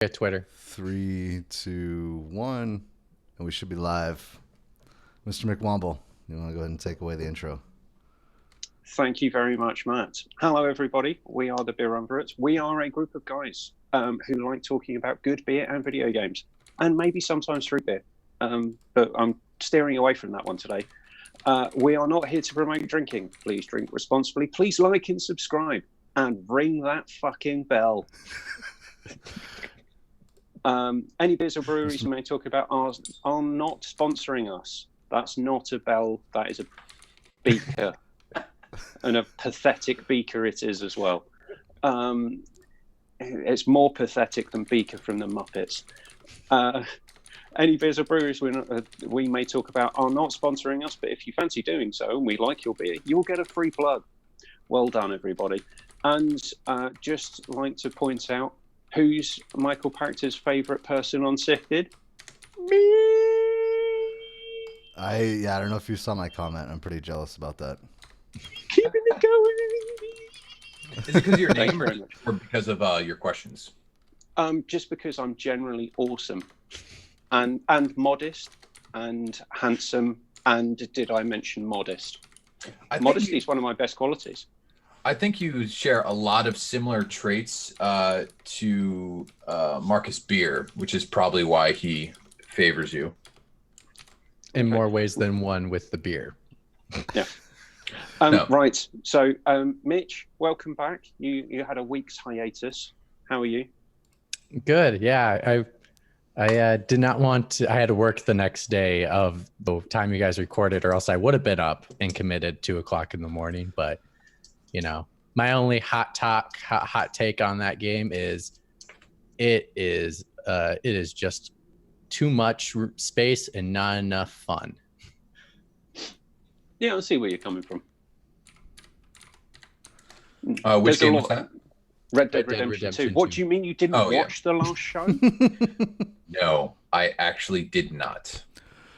At Twitter. 3, 2, 1, and we should be live. Mr. McWomble, you want to go ahead and take away the intro? Thank you very much, Matt. Hello, everybody. We are the Beerumverate. We are a group of guys who like talking about good beer and video games, and maybe sometimes fruit beer. But I'm steering away from that one today. We are not here to promote drinking. Please drink responsibly. Please like and subscribe, and ring that fucking bell. Any beers or breweries we may talk about are not sponsoring us. That's not a bell. That is a beaker. And a pathetic beaker it is as well. It's more pathetic than Beaker from the Muppets. Any beers or breweries we may talk about are not sponsoring us, but if you fancy doing so and we like your beer, you'll get a free plug. Well done, everybody. And just like to point out, who's Michael Pactor's favourite person on Sifted? Me! I don't know if you saw my comment. I'm pretty jealous about that. Keeping it going. Is it because of your name or because of your questions? Just because I'm generally awesome and modest and handsome. And did I mention modest? Modesty is one of my best qualities. I think you share a lot of similar traits to Marcus Beer, which is probably why he favors you. In more ways than one with the beer. Yeah. No. Right. So, Mitch, welcome back. You had a week's hiatus. How are you? Good. Yeah. I did not want to. I had to work the next day of the time you guys recorded, or else I would have been up and committed 2 o'clock in the morning. But, you know, my only hot take on that game is it is just too much space and not enough fun. Yeah, I see where you're coming from. Which game was that? Red Dead Redemption 2. What do you mean you didn't watch the last show? No, I actually did not.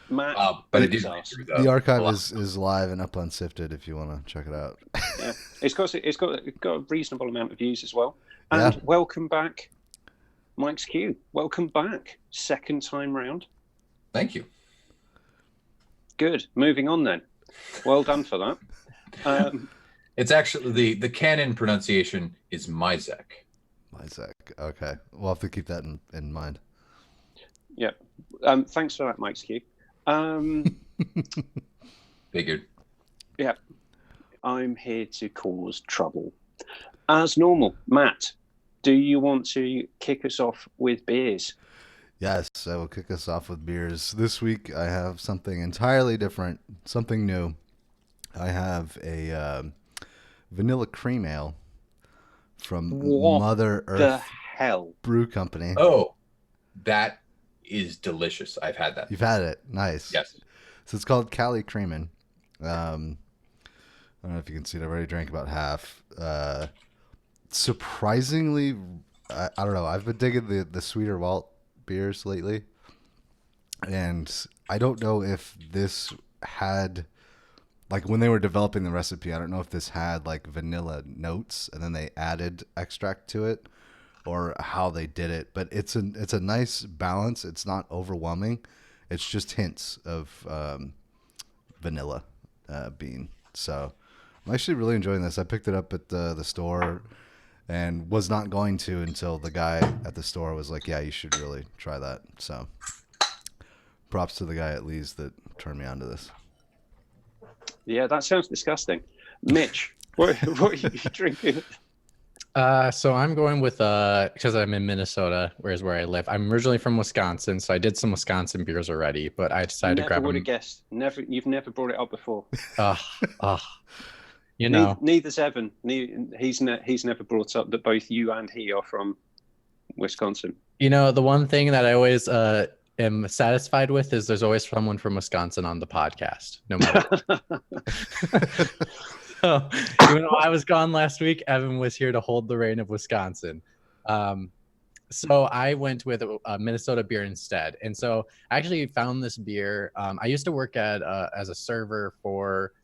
Matt, but I did. The archive is live and up on Sifted if you want to check it out. Yeah, it's got a reasonable amount of views as well. And welcome back, MykeQ. Welcome back, second time round. Thank you. Good. Moving on then. Well done for that. It's actually the canon pronunciation is MykeQ. MykeQ. Okay, we'll have to keep that in mind. Yeah. Thanks for that, MykeQ. Figured. Yeah. I'm here to cause trouble. As normal, Matt, do you want to kick us off with beers? Yes, I will kick us off with beers. This week I have something entirely different, something new. I have a vanilla cream ale from Mother Earth the hell? Brew Company. Oh, that is delicious. I've had that. You've had it. Nice. Yes. So it's called Cali Creamin'. I don't know if you can see it. I've already drank about half. Surprisingly, I don't know. I've been digging the sweeter malt beers lately, and I don't know if this had, like, when they were developing the recipe, I don't know if this had like vanilla notes and then they added extract to it, or how they did it. But it's a nice balance. It's not overwhelming. It's just hints of vanilla bean. So I'm actually really enjoying this. I picked it up at the store and was not going to until the guy at the store was like, yeah, you should really try that. So props to the guy at Lee's that turned me on to this. Yeah, that sounds disgusting. Mitch, what are you drinking? So I'm going with because I'm in Minnesota, whereas where I live. I'm originally from Wisconsin, so I did some Wisconsin beers already, but I decided to grab them. Never would have guessed. You've never brought it up before. You know. Neither's Evan. He's never brought up that both you and he are from Wisconsin. You know, the one thing that I always am satisfied with is there's always someone from Wisconsin on the podcast, no matter. So, even though I was gone last week, Evan was here to hold the reign of Wisconsin. So I went with a Minnesota beer instead. And so I actually found this beer. I used to work as a server for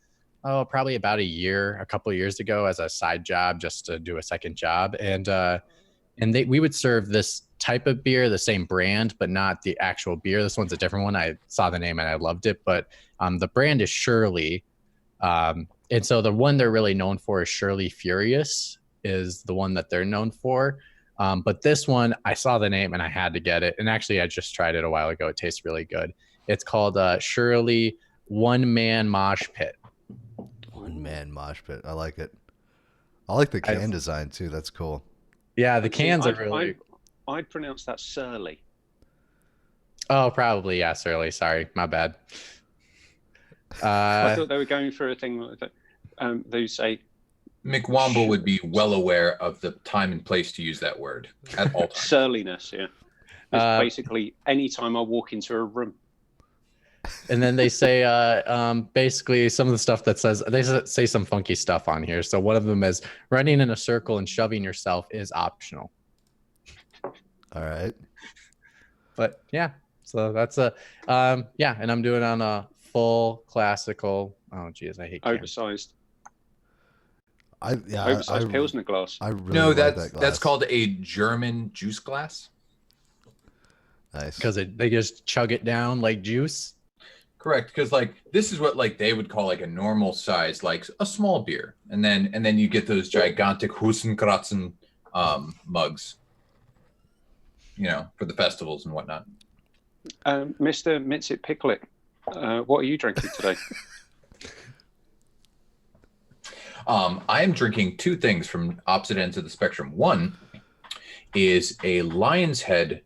probably about a couple of years ago as a side job, just to do a second job. And we would serve this type of beer, the same brand, but not the actual beer. This one's a different one. I saw the name and I loved it, but the brand is Shirley. And so the one they're really known for is Shirley Furious, is the one that they're known for. But this one, I saw the name and I had to get it. And actually, I just tried it a while ago. It tastes really good. It's called Shirley One Man Mosh Pit. One Man Mosh Pit. I like it. I like the can design too. That's cool. Yeah, the cans are really... I'd pronounce that Surly. Oh, probably, yeah, Surly. Sorry, my bad. I thought they were going for a thing like that. They say... McWomble would be well aware of the time and place to use that word at all times. Surliness, yeah. It's basically any time I walk into a room. And then they say basically some of the stuff that says, they say some funky stuff on here. So one of them is running in a circle and shoving yourself is optional. All right. But yeah, so that's and I'm doing on a full classical. Oh geez, I hate cans. Oversized. Oversized Pilsner glass. I really like that glass. That's called a German juice glass. Nice. Because they just chug it down like juice. Correct, because like this is what like they would call like a normal size, like a small beer, and then you get those gigantic Husenkratzen mugs, you know, for the festivals and whatnot. Mr. Mitzit Picklick, what are you drinking today? I am drinking two things from opposite ends of the spectrum. One is a Lion's Head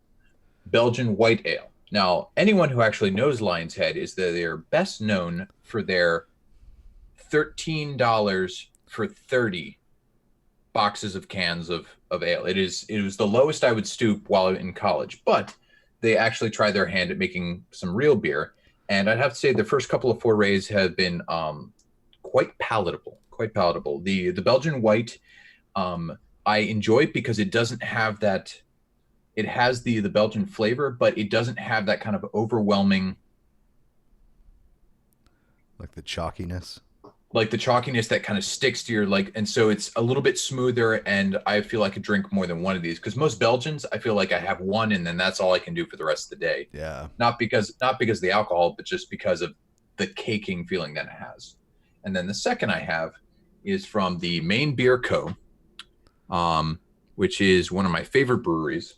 Belgian white ale. Now, anyone who actually knows Lion's Head is that they're best known for their $13 for 30 boxes of cans of ale. It was the lowest I would stoop while in college, but they actually tried their hand at making some real beer. And I'd have to say the first couple of forays have been quite palatable. The Belgian white, I enjoy it because it doesn't have that. It has the Belgian flavor, but it doesn't have that kind of overwhelming, like the chalkiness that kind of sticks to your and so it's a little bit smoother. And I feel like I could drink more than one of these because most Belgians, I feel like I have one and then that's all I can do for the rest of the day. Yeah. Not because of the alcohol, but just because of the caking feeling that it has. And then the second I have is from the Maine Beer Co., which is one of my favorite breweries.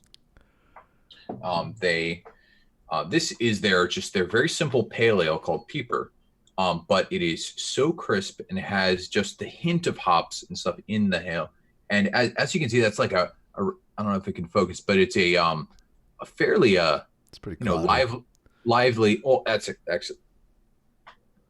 This is their very simple pale ale called Peeper, but it is so crisp and has just the hint of hops and stuff in the ale. And as you can see, that's like I don't know if it can focus, but it's a fairly it's pretty cool. lively. Oh, that's excellent.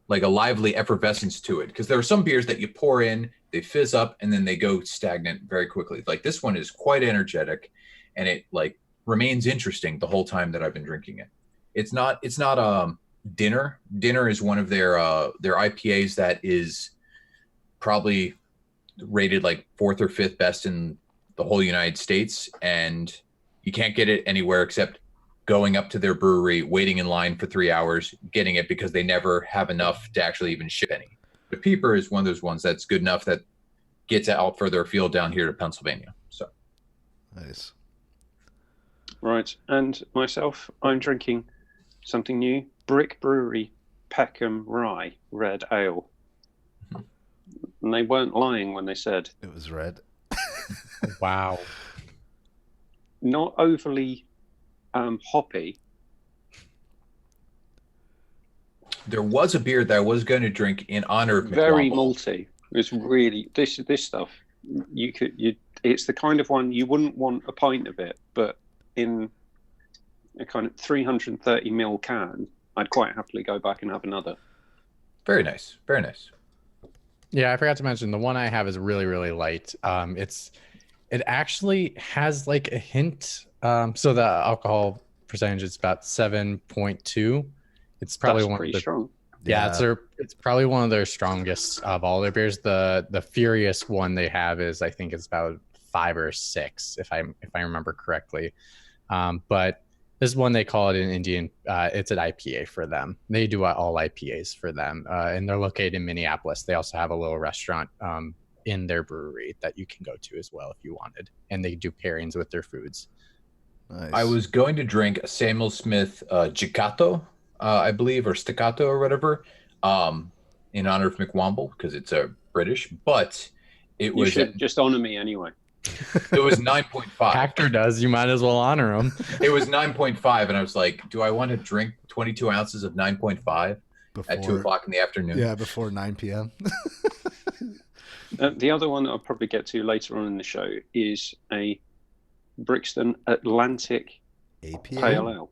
Like a lively effervescence to it, because there are some beers that you pour in, they fizz up, and then they go stagnant very quickly. Like this one is quite energetic, and it like remains interesting the whole time that I've been drinking it. It's not Dinner. Dinner is one of their IPAs that is probably rated like 4th or 5th best in the whole United States, and you can't get it anywhere except going up to their brewery, waiting in line for 3 hours, getting it because they never have enough to actually even ship any. But Peeper is one of those ones that's good enough that gets out further afield down here to Pennsylvania. So nice. Right, and myself, I'm drinking something new, Brick Brewery Peckham Rye Red Ale. And they weren't lying when they said it was red. Wow. Not overly hoppy. There was a beer that I was going to drink in honor of McWomble. Very malty. It's really this stuff. It's the kind of one you wouldn't want a pint of it, but in a kind of 330 ml can, I'd quite happily go back and have another. Very nice. Very nice. Yeah, I forgot to mention the one I have is really, really light. It actually has like a hint. So the alcohol percentage is about 7.2. It's probably pretty strong. Yeah, it's probably one of their strongest of all their beers. The Furious one they have is I think it's about 5 or 6 if I remember correctly. But this one they call it in Indian. It's an IPA for them. They do all IPAs for them, and they're located in Minneapolis. They also have a little restaurant in their brewery that you can go to as well if you wanted, and they do pairings with their foods. Nice. I was going to drink a Samuel Smith Gicato, I believe, or Staccato or whatever, in honor of McWomble because it's a British, but it You was should just honor me anyway. it was 9.5. Hector does. You might as well honor him. It was 9.5, and I was like, do I want to drink 22 ounces of 9.5 at 2 o'clock in the afternoon? Yeah, before 9 p.m. The other one that I'll probably get to later on in the show is a Brixton Atlantic APA. Pale Ale.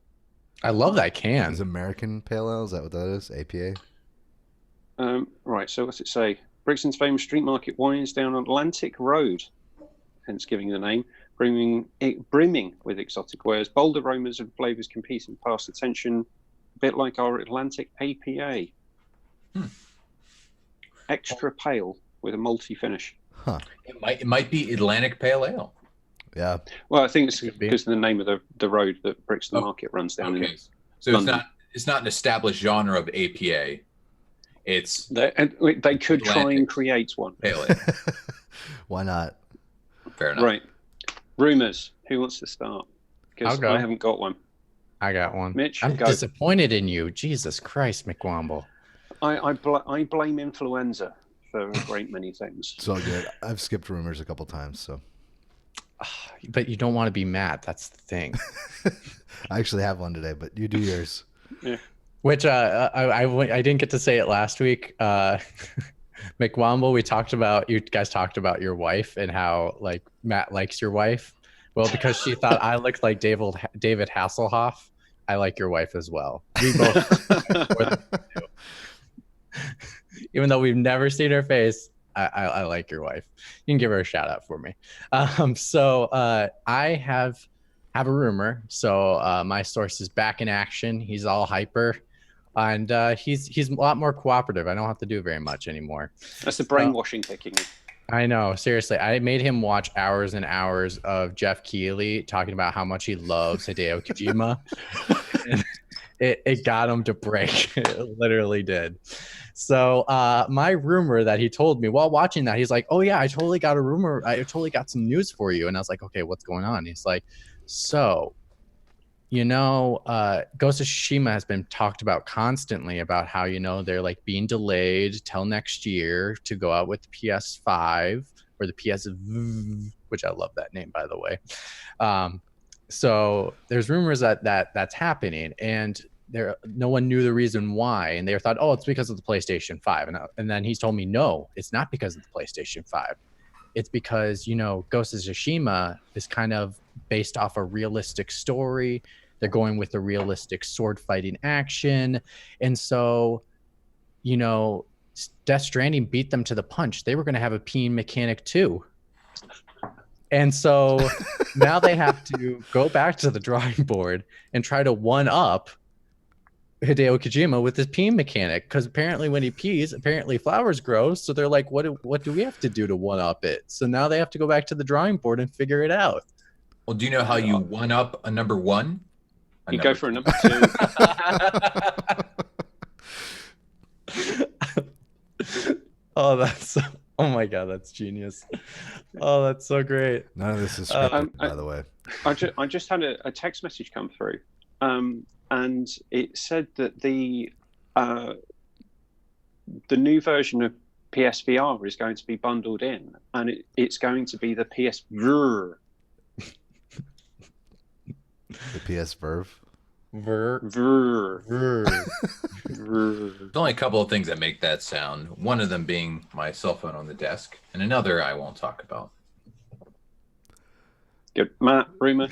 I love that can. Is American Pale Ale? Is that what that is? APA? Right, so what's it say? Brixton's famous street market winds down Atlantic Road, hence giving the name, brimming with exotic wares. Bold aromas and flavours competing past attention, a bit like our Atlantic APA. Extra pale with a malty finish. Huh. It might be Atlantic Pale Ale. Yeah. Well, I think it's Could be. because of the name of the road that Brixton Market runs down. Okay, In so London. it's not an established genre of APA. It's They could try Atlantic. and create one. Pale Ale. Why not? Fair enough. Right. Rumours. Who wants to start? Because I'll go. I haven't got one. I got one. Mitch, I'm go. disappointed in you. Jesus Christ, McWomble. I blame influenza for a great many things. It's all good. I've skipped rumors a couple times, so But you don't want to be Matt. That's the thing. I actually have one today. But you do yours. Which I didn't get to say it last week. McWomble, you guys talked about your wife and how like Matt likes your wife. Well, because she thought I looked like David Hasselhoff, I like your wife as well. We both, even though we've never seen her face, I like your wife. You can give her a shout out for me. So I have a rumor. So my source is back in action. He's all hyper, and he's a lot more cooperative. I don't have to do very much anymore. That's the brainwashing kicking in. I know, seriously. I made him watch hours and hours of Jeff Keighley talking about how much he loves Hideo Kojima. And it got him to break. It literally did. So my rumor that he told me while watching that, he's like, oh yeah, I totally got a rumor. I totally got some news for you. And I was like, okay, what's going on? He's like, so, Ghost of Tsushima has been talked about constantly about how, they're like being delayed till next year to go out with the PS5 or the PSV, which I love that name, by the way. So there's rumors that's happening, and no one knew the reason why, and they thought, oh, it's because of the PlayStation 5. And then he's told me, no, it's not because of the PlayStation 5. It's because, Ghost of Tsushima is kind of based off a realistic story. They're going with a realistic sword fighting action. And so, Death Stranding beat them to the punch. They were going to have a peeing mechanic too. And so now they have to go back to the drawing board and try to one up Hideo Kojima with his peeing mechanic, because apparently when he pees, flowers grow. So they're like, what do we have to do to one up it? So now they have to go back to the drawing board and figure it out. Well, do you know how you one up a number one? You go for a number 2. Oh my God, that's genius. Oh, that's so great. None of this is scripted, by the way. I just had a text message come through, and it said that the new version of PSVR is going to be bundled in, and it's going to be the PSVR. The PS Verve. There's There's only a couple of things that make that sound. One of them being my cell phone on the desk, and another I won't talk about. Good. Matt, rumor?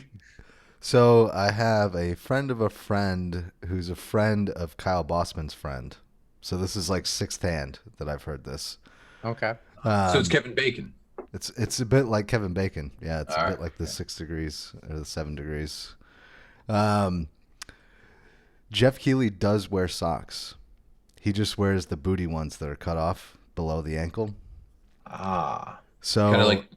So I have a friend of a friend who's a friend of Kyle Bossman's friend. So this is like sixth hand that I've heard this. Okay. So it's Kevin Bacon. It's a bit like Kevin Bacon. Yeah, it's All a right. bit like the 6 degrees or the 7 degrees. Jeff Keighley does wear socks. He just wears the booty ones that are cut off below the ankle. So Kind of like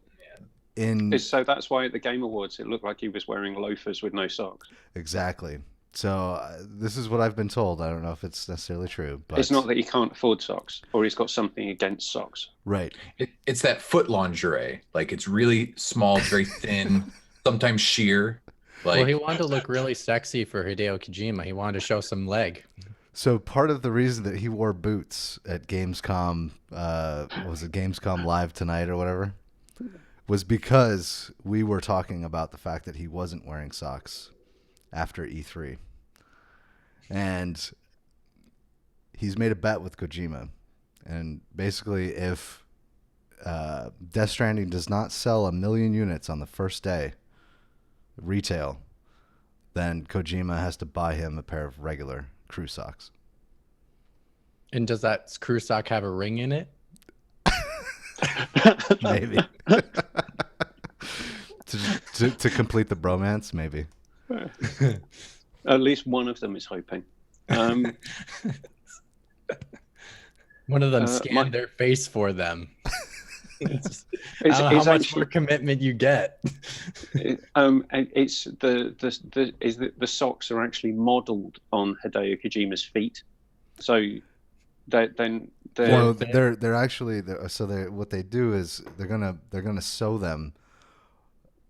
in that's why at the Game Awards it looked like he was wearing loafers with no socks. exactly. So this is what I've been told. I don't know if it's necessarily true, but It's not that he can't afford socks, or he's got something against socks. right. it's that foot lingerie. Like it's really small, very thin, sometimes sheer. Like, Well, he wanted to look really sexy for Hideo Kojima. He wanted to show some leg. So part of the reason that he wore boots at Gamescom, was it Gamescom Live tonight or whatever, was because we were talking about the fact that he wasn't wearing socks after E3. And he's made a bet with Kojima. And basically, if Death Stranding does not sell 1 million units on the first day, retail, then Kojima has to buy him a pair of regular crew socks. And does that crew sock have a ring in it? Maybe. to complete the bromance, maybe. At least one of them is hoping. One of them scanned their face for them. It's how much actually more commitment you get. it's the socks are actually modelled on Hideo Kojima's feet, so they're actually what they do is they're gonna sew them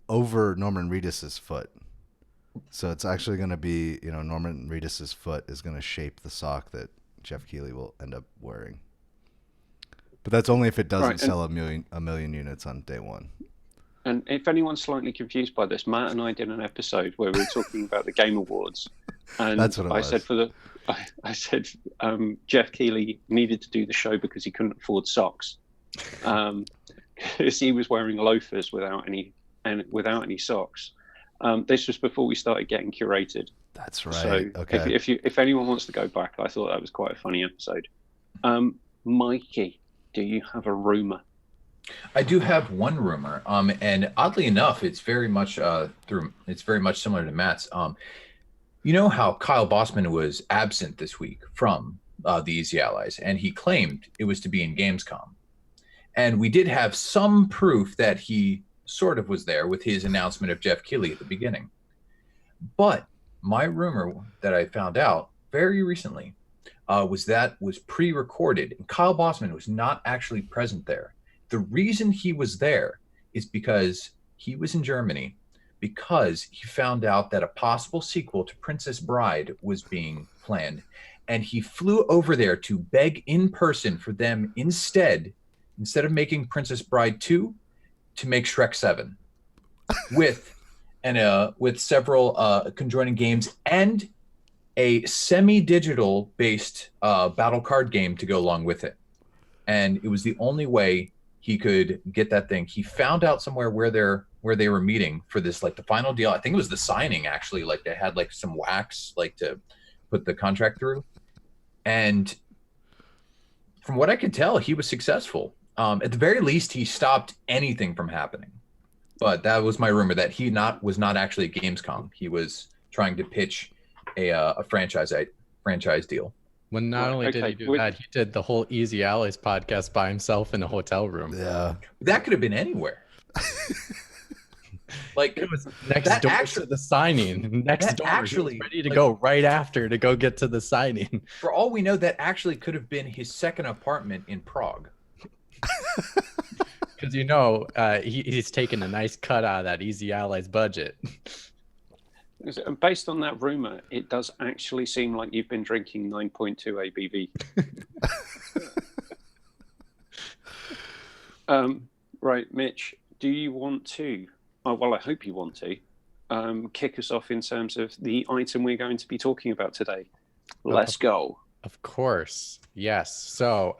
over Norman Reedus's foot. So it's actually gonna be, Norman Reedus's foot is gonna shape the sock that Jeff Keighley will end up wearing. But that's only if it doesn't sell a million units on day one. And if anyone's slightly confused by this, Matt and I did an episode where we were talking about the Game Awards, and that's what it was. I said Jeff Keighley needed to do the show because he couldn't afford socks, because he was wearing loafers without any socks. This was before we started getting curated. That's right. So okay. if anyone wants to go back, I thought that was quite a funny episode. Mikey, do you have a rumor? I do have one rumor, and oddly enough, it's very much similar to Matt's. You know how Kyle Bossman was absent this week from the Easy Allies, and he claimed it was to be in Gamescom, and we did have some proof that he sort of was there with his announcement of Jeff Keighley at the beginning. But my rumor that I found out very recently was pre-recorded, and Kyle Bossman was not actually present there. The reason he was there is because he was in Germany, because he found out that a possible sequel to Princess Bride was being planned, and he flew over there to beg in person for them instead of making Princess Bride 2, to make Shrek 7 with several conjoining games and a semi-digital based battle card game to go along with it. And it was the only way he could get that thing. He found out somewhere where they were meeting for this, like the final deal. I think it was the signing, actually. Like they had like some wax like to put the contract through. And from what I could tell, he was successful. At the very least, he stopped anything from happening. But that was my rumor, that he was not actually at Gamescom. He was trying to pitch a franchise deal. Well, not only did he do that, he did the whole Easy Allies podcast by himself in a hotel room. Yeah, that could have been anywhere. Like it was next door to the signing. Next door, actually ready to go right after to go get to the signing. For all we know, that actually could have been his second apartment in Prague. Because he's taken a nice cut out of that Easy Allies budget. Based on that rumor, it does actually seem like you've been drinking 9.2 ABV. Right, Mitch, do you want to? Oh, well, I hope you want to kick us off in terms of the item we're going to be talking about today. Let's go. Of course, yes. So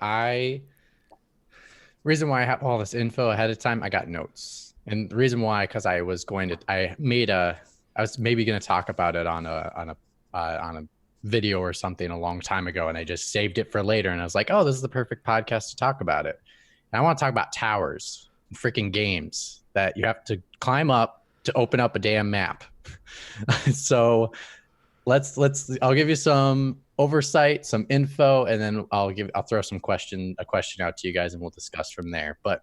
reason why I have all this info ahead of time, I got notes, and the reason why, because I was maybe going to talk about it on a video or something a long time ago, and I just saved it for later. And I was like, oh, this is the perfect podcast to talk about it. And I want to talk about towers, and freaking games that you have to climb up to open up a damn map. So I'll give you some oversight, some info, and then I'll throw a question out to you guys, and we'll discuss from there. But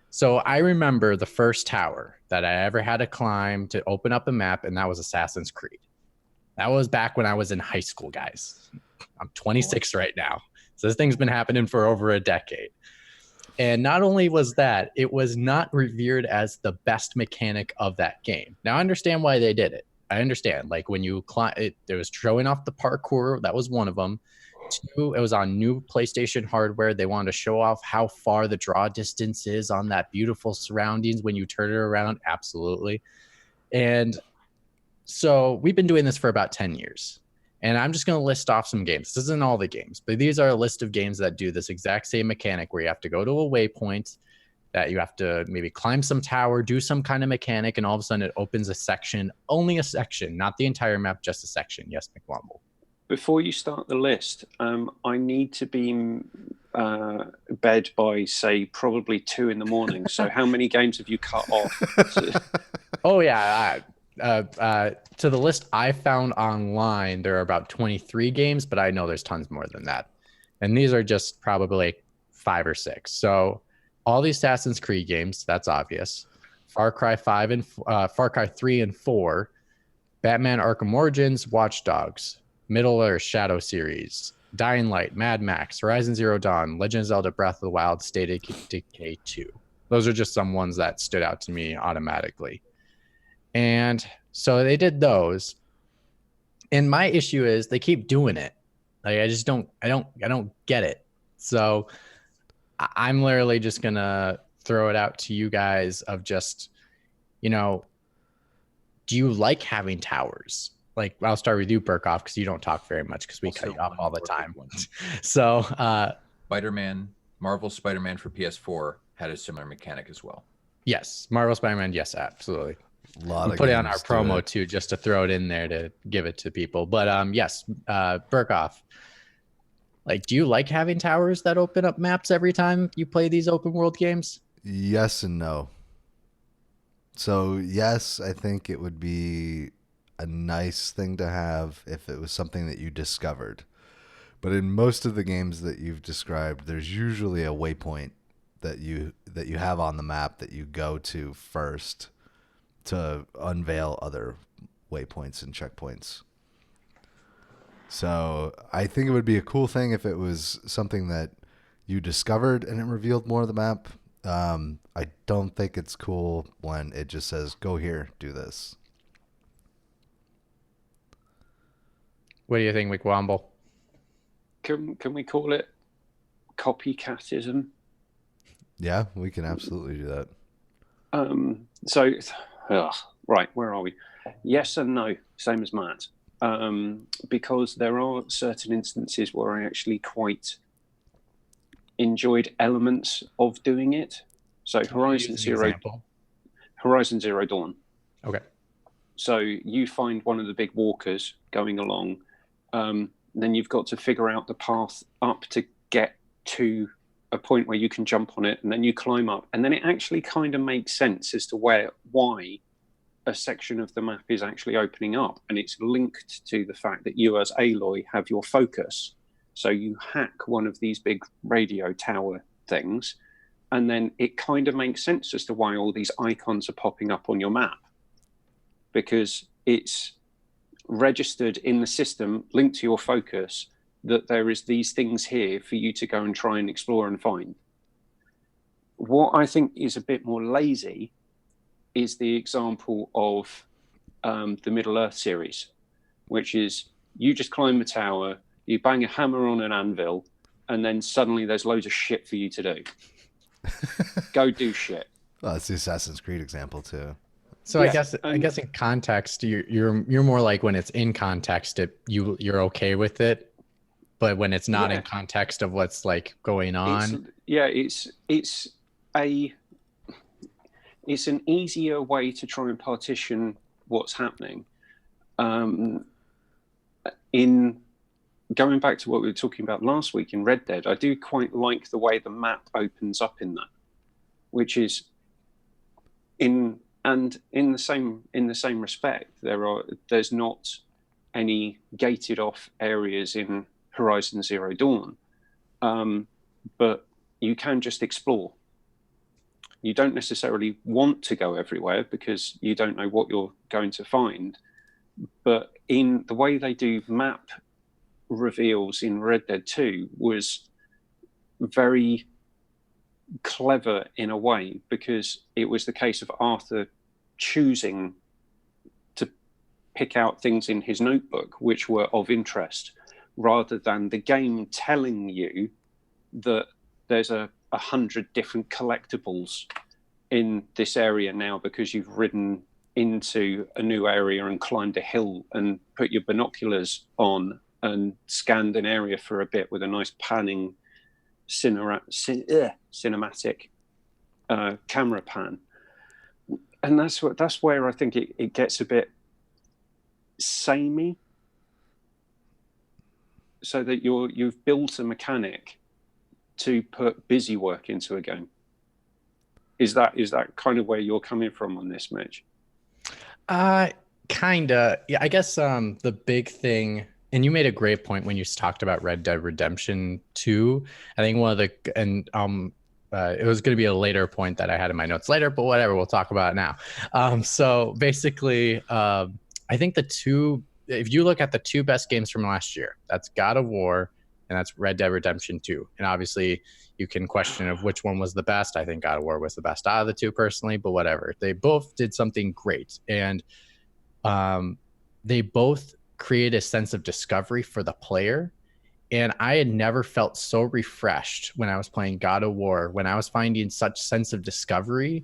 so I remember the first tower that I ever had to climb to open up a map, and that was Assassin's Creed. That was back when I was in high school, guys. I'm 26 right now. So this thing's been happening for over a decade. And not only was that, it was not revered as the best mechanic of that game. Now, I understand why they did it. I understand. Like when you climb, it was showing off the parkour. That was one of them. Two, it was on new PlayStation hardware. They wanted to show off how far the draw distance is on that beautiful surroundings when you turn it around. Absolutely. And so we've been doing this for about 10 years. And I'm just going to list off some games. This isn't all the games, but these are a list of games that do this exact same mechanic where you have to go to a waypoint, that you have to maybe climb some tower, do some kind of mechanic, and all of a sudden it opens a section, only a section, not the entire map, just a section. Yes, McWomble. Before you start the list, I need to be in bed by, say, probably 2 a.m. So how many games have you cut off? Oh, yeah. To the list I found online, there are about 23 games, but I know there's tons more than that. And these are just probably like 5 or 6. So all the Assassin's Creed games, that's obvious. Far Cry 3 and 4, Batman Arkham Origins, Watch Dogs, Middle Earth Shadow series, Dying Light, Mad Max, Horizon Zero Dawn, Legend of Zelda Breath of the Wild, State of Decay 2. Those are just some ones that stood out to me automatically. And so they did those. And my issue is they keep doing it. Like I don't get it. So I'm literally just going to throw it out to you guys of just, do you like having towers? Like I'll start with you, Burkoff, because you don't talk very much because we cut you off all the time. So Marvel Spider-Man for PS4 had a similar mechanic as well. Yes, Marvel Spider-Man. Yes, absolutely. We'll put it on our promo too, just to throw it in there to give it to people. But yes, Burkoff. Like, do you like having towers that open up maps every time you play these open world games? Yes and no. So yes, I think it would be a nice thing to have if it was something that you discovered. But in most of the games that you've described, there's usually a waypoint that you have on the map that you go to first to unveil other waypoints and checkpoints. So I think it would be a cool thing if it was something that you discovered and it revealed more of the map. I don't think it's cool when it just says, go here, do this. What do you think, McWomble? Can we call it copycatism? Yeah, we can absolutely do that. Right, where are we? Yes and no, same as Matt. Because there are certain instances where I actually quite enjoyed elements of doing it. So Horizon Zero Dawn. Okay. So you find one of the big walkers going along, then you've got to figure out the path up to get to a point where you can jump on it, and then you climb up, and then it actually kind of makes sense as to why a section of the map is actually opening up, and it's linked to the fact that you as Aloy have your focus. So you hack one of these big radio tower things, and then it kind of makes sense as to why all these icons are popping up on your map, because it's registered in the system linked to your focus that there is these things here for you to go and try and explore and find. What I think is a bit more lazy is the example of the Middle Earth series, which is you just climb a tower, you bang a hammer on an anvil, and then suddenly there's loads of shit for you to do. Go do shit. Well, that's the Assassin's Creed example too. So yeah, I guess in context, you're more like when it's in context, you're okay with it, but when it's not in context of what's like going on, it's an easier way to try and partition what's happening. In going back to what we were talking about last week in Red Dead, I do quite like the way the map opens up in that, which is in the same respect. There's not any gated off areas in Horizon Zero Dawn, but you can just explore. You don't necessarily want to go everywhere because you don't know what you're going to find. But in the way they do map reveals in Red Dead 2 was very clever in a way, because it was the case of Arthur choosing to pick out things in his notebook which were of interest, rather than the game telling you that there's 100 different collectibles in this area now because you've ridden into a new area and climbed a hill and put your binoculars on and scanned an area for a bit with a nice panning cinematic camera pan. And that's where I think it gets a bit samey, so that you've built a mechanic to put busy work into a game. Is that kind of where you're coming from on this, Mitch? Kinda. Yeah, I guess the big thing, and you made a great point when you talked about Red Dead Redemption 2. I think one of the, and it was going to be a later point that I had in my notes later, but whatever, we'll talk about it now. So basically, I think if you look at the two best games from last year, that's God of War and that's Red Dead Redemption 2. And obviously you can question of which one was the best. I think God of War was the best out of the two personally, but whatever. They both did something great. And they both create a sense of discovery for the player. And I had never felt so refreshed when I was playing God of War, when I was finding such sense of discovery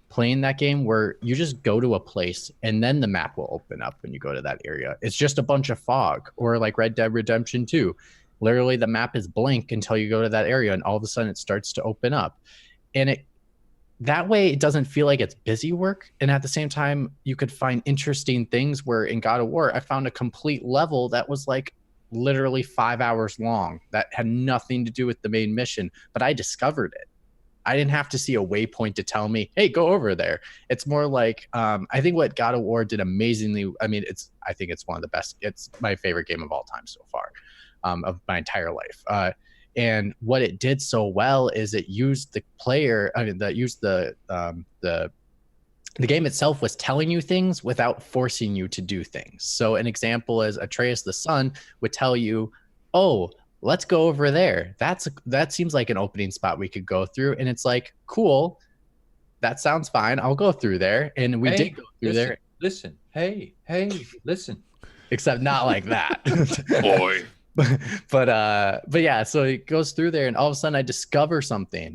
playing that game, where you just go to a place and then the map will open up when you go to that area. It's just a bunch of fog. Or like Red Dead Redemption 2, literally the map is blank until you go to that area and all of a sudden it starts to open up. And that way it doesn't feel like it's busy work. And at the same time, you could find interesting things, where in God of War, I found a complete level that was like literally 5 hours long that had nothing to do with the main mission, but I discovered it. I didn't have to see a waypoint to tell me, hey, go over there. It's more like, I think what God of War did amazingly, I think it's one of the best, it's my favorite game of all time so far, of my entire life. And what it did so well is it used the game itself was telling you things without forcing you to do things. So an example is Atreus the Son would tell you, oh, let's go over there. That seems like an opening spot we could go through. And it's like, cool, that sounds fine. I'll go through there. And we did go through there. Listen, hey, listen. Except not like that. Boy. But yeah, so it goes through there and all of a sudden I discover something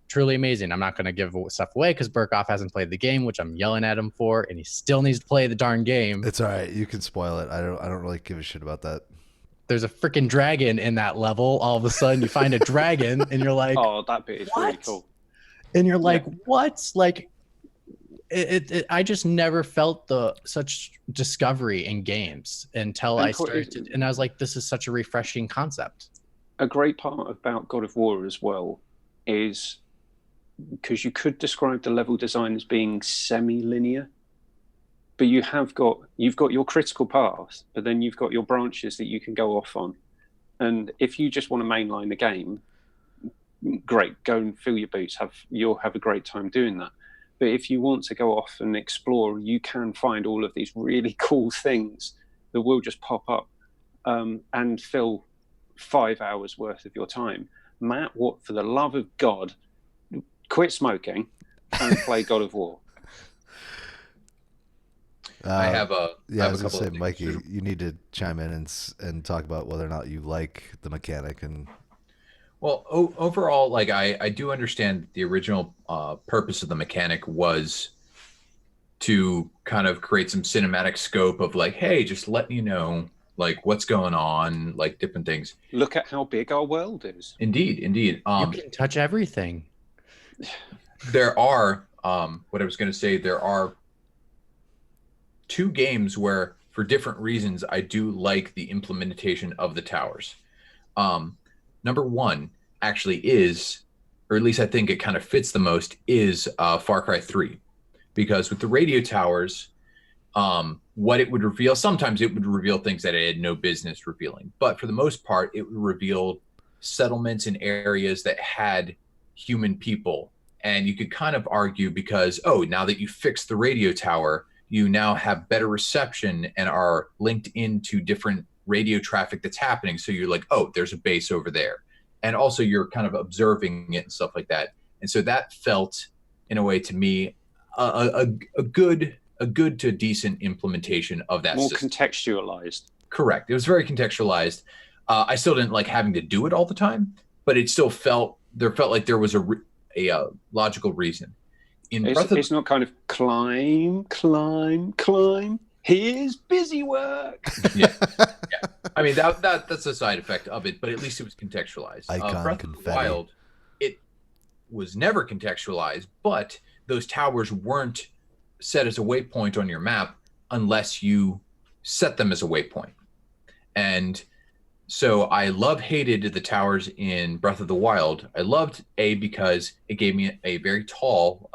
truly amazing. I'm not going to give stuff away because Burkoff hasn't played the game, which I'm yelling at him for, and he still needs to play the darn game. It's all right. You can spoil it. I don't really give a shit about that. There's a freaking dragon in that level. All of a sudden you find a dragon and you're like, oh, that bit is really cool. And you're like, what? Like, I just never felt such discovery in games until I started, and I was like, this is such a refreshing concept. A great part about God of War as well is because you could describe the level design as being semi-linear, but you've got your critical path, but then you've got your branches that you can go off on. And if you just want to mainline the game, great, go and fill your boots. You'll have a great time doing that. But if you want to go off and explore, you can find all of these really cool things that will just pop up and fill 5 hours worth of your time. Matt, what, for the love of God, quit smoking and play God of War. I have a I was couple gonna say, of things. Mikey, you need to chime in and talk about whether or not you like the mechanic. And Well, overall, like I do understand the original purpose of the mechanic was to kind of create some cinematic scope of like, hey, just letting you know like what's going on, like different things. Look at how big our world is. Indeed. You can touch everything. There are what I was going to say. There are two games where, for different reasons, I do like the implementation of the towers. Number one actually is, or at least I think it kind of fits the most, is Far Cry 3. Because with the radio towers, what it would reveal, sometimes it would reveal things that it had no business revealing. But for the most part, it would reveal settlements in areas that had human people. And you could kind of argue because, oh, now that you fixed the radio tower, you now have better reception and are linked into different radio traffic that's happening. So you're like, oh, there's a base over there. And also you're kind of observing it and stuff like that. And so that felt, in a way, to me, a good a good to decent implementation of that More system. contextualized. Correct. It was very contextualized. I still didn't like having to do it all the time, but it still felt like there was a logical reason. It's not kind of climb. Here's busy work. Yeah. I mean that's a side effect of it, but at least it was contextualized. Breath of the Wild, it was never contextualized, but those towers weren't set as a waypoint on your map unless you set them as a waypoint. And so I hated the towers in Breath of the Wild. I loved because it gave me a very tall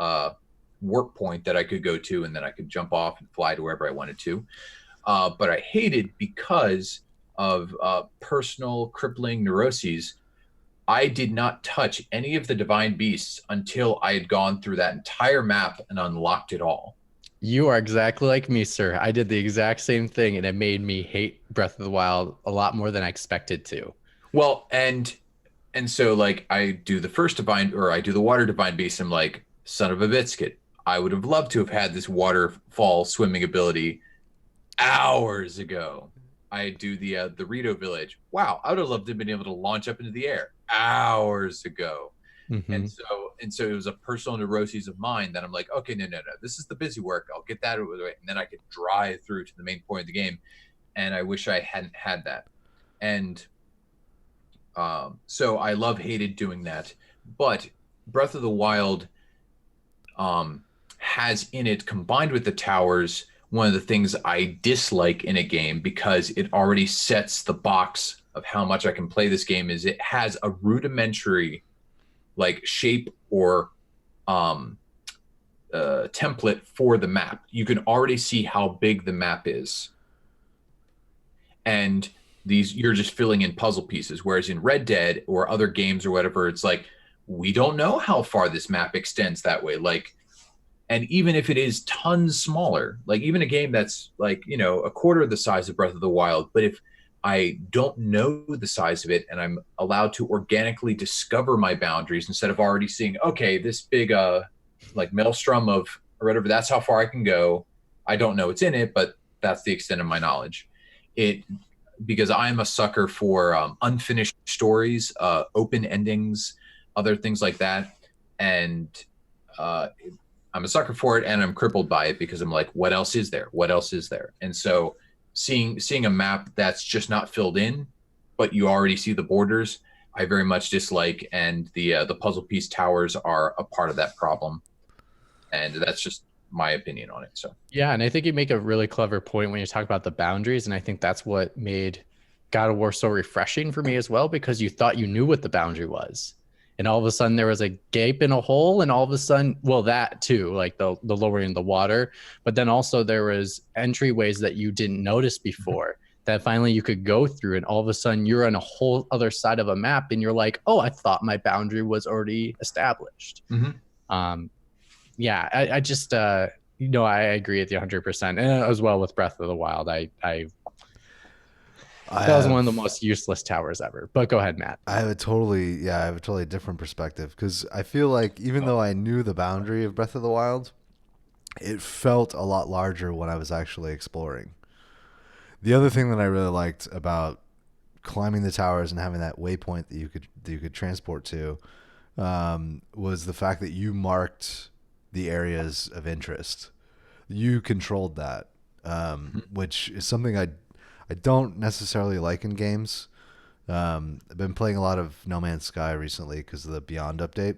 warp point that I could go to, and then I could jump off and fly to wherever I wanted to. But I hated because of personal crippling neuroses. I did not touch any of the divine beasts until I had gone through that entire map and unlocked it all. You are exactly like me, sir. I did the exact same thing, and it made me hate Breath of the Wild a lot more than I expected to. Well, and so like I do the water divine beast. I'm like, son of a biscuit. I would have loved to have had this waterfall swimming ability hours ago. I do the Rito village. Wow, I would have loved to have been able to launch up into the air hours ago. Mm-hmm. And so it was a personal neuroses of mine that I'm like, okay, no. This is the busy work. I'll get that over the way. And then I could drive through to the main point of the game. And I wish I hadn't had that. And so I hated doing that. But Breath of the Wild has in it, combined with the towers, one of the things I dislike in a game, because it already sets the box of how much I can play this game, is it has a rudimentary like shape or template for the map. You can already see how big the map is, and you're just filling in puzzle pieces. Whereas in Red Dead or other games or whatever, it's like, we don't know how far this map extends that way. Like, and even if it is tons smaller, like even a game that's like, a quarter of the size of Breath of the Wild, but if I don't know the size of it and I'm allowed to organically discover my boundaries instead of already seeing, okay, this big like maelstrom of or whatever, that's how far I can go. I don't know what's in it, but that's the extent of my knowledge. Because I'm a sucker for unfinished stories, open endings, other things like that. And I'm a sucker for it, and I'm crippled by it because I'm like, what else is there? What else is there? And so seeing a map that's just not filled in, but you already see the borders, I very much dislike. And the puzzle piece towers are a part of that problem. And that's just my opinion on it. So yeah, and I think you make a really clever point when you talk about the boundaries, and I think that's what made God of War so refreshing for me as well, because you thought you knew what the boundary was, and all of a sudden there was a gape in a hole, and all of a sudden, well, that too, like the lowering the water, but then also there was entryways that you didn't notice before that finally you could go through, and all of a sudden you're on a whole other side of a map, and you're like, oh, I thought my boundary was already established. Yeah, I just I agree with you 100%, and as well with Breath of the Wild. That was one of the most useless towers ever. But go ahead, Matt. I have a totally different perspective, because I feel like even though I knew the boundary of Breath of the Wild, it felt a lot larger when I was actually exploring. The other thing that I really liked about climbing the towers and having that waypoint that you could transport to was the fact that you marked the areas of interest. You controlled that, which is something I don't necessarily like in games. I've been playing a lot of No Man's Sky recently because of the Beyond update,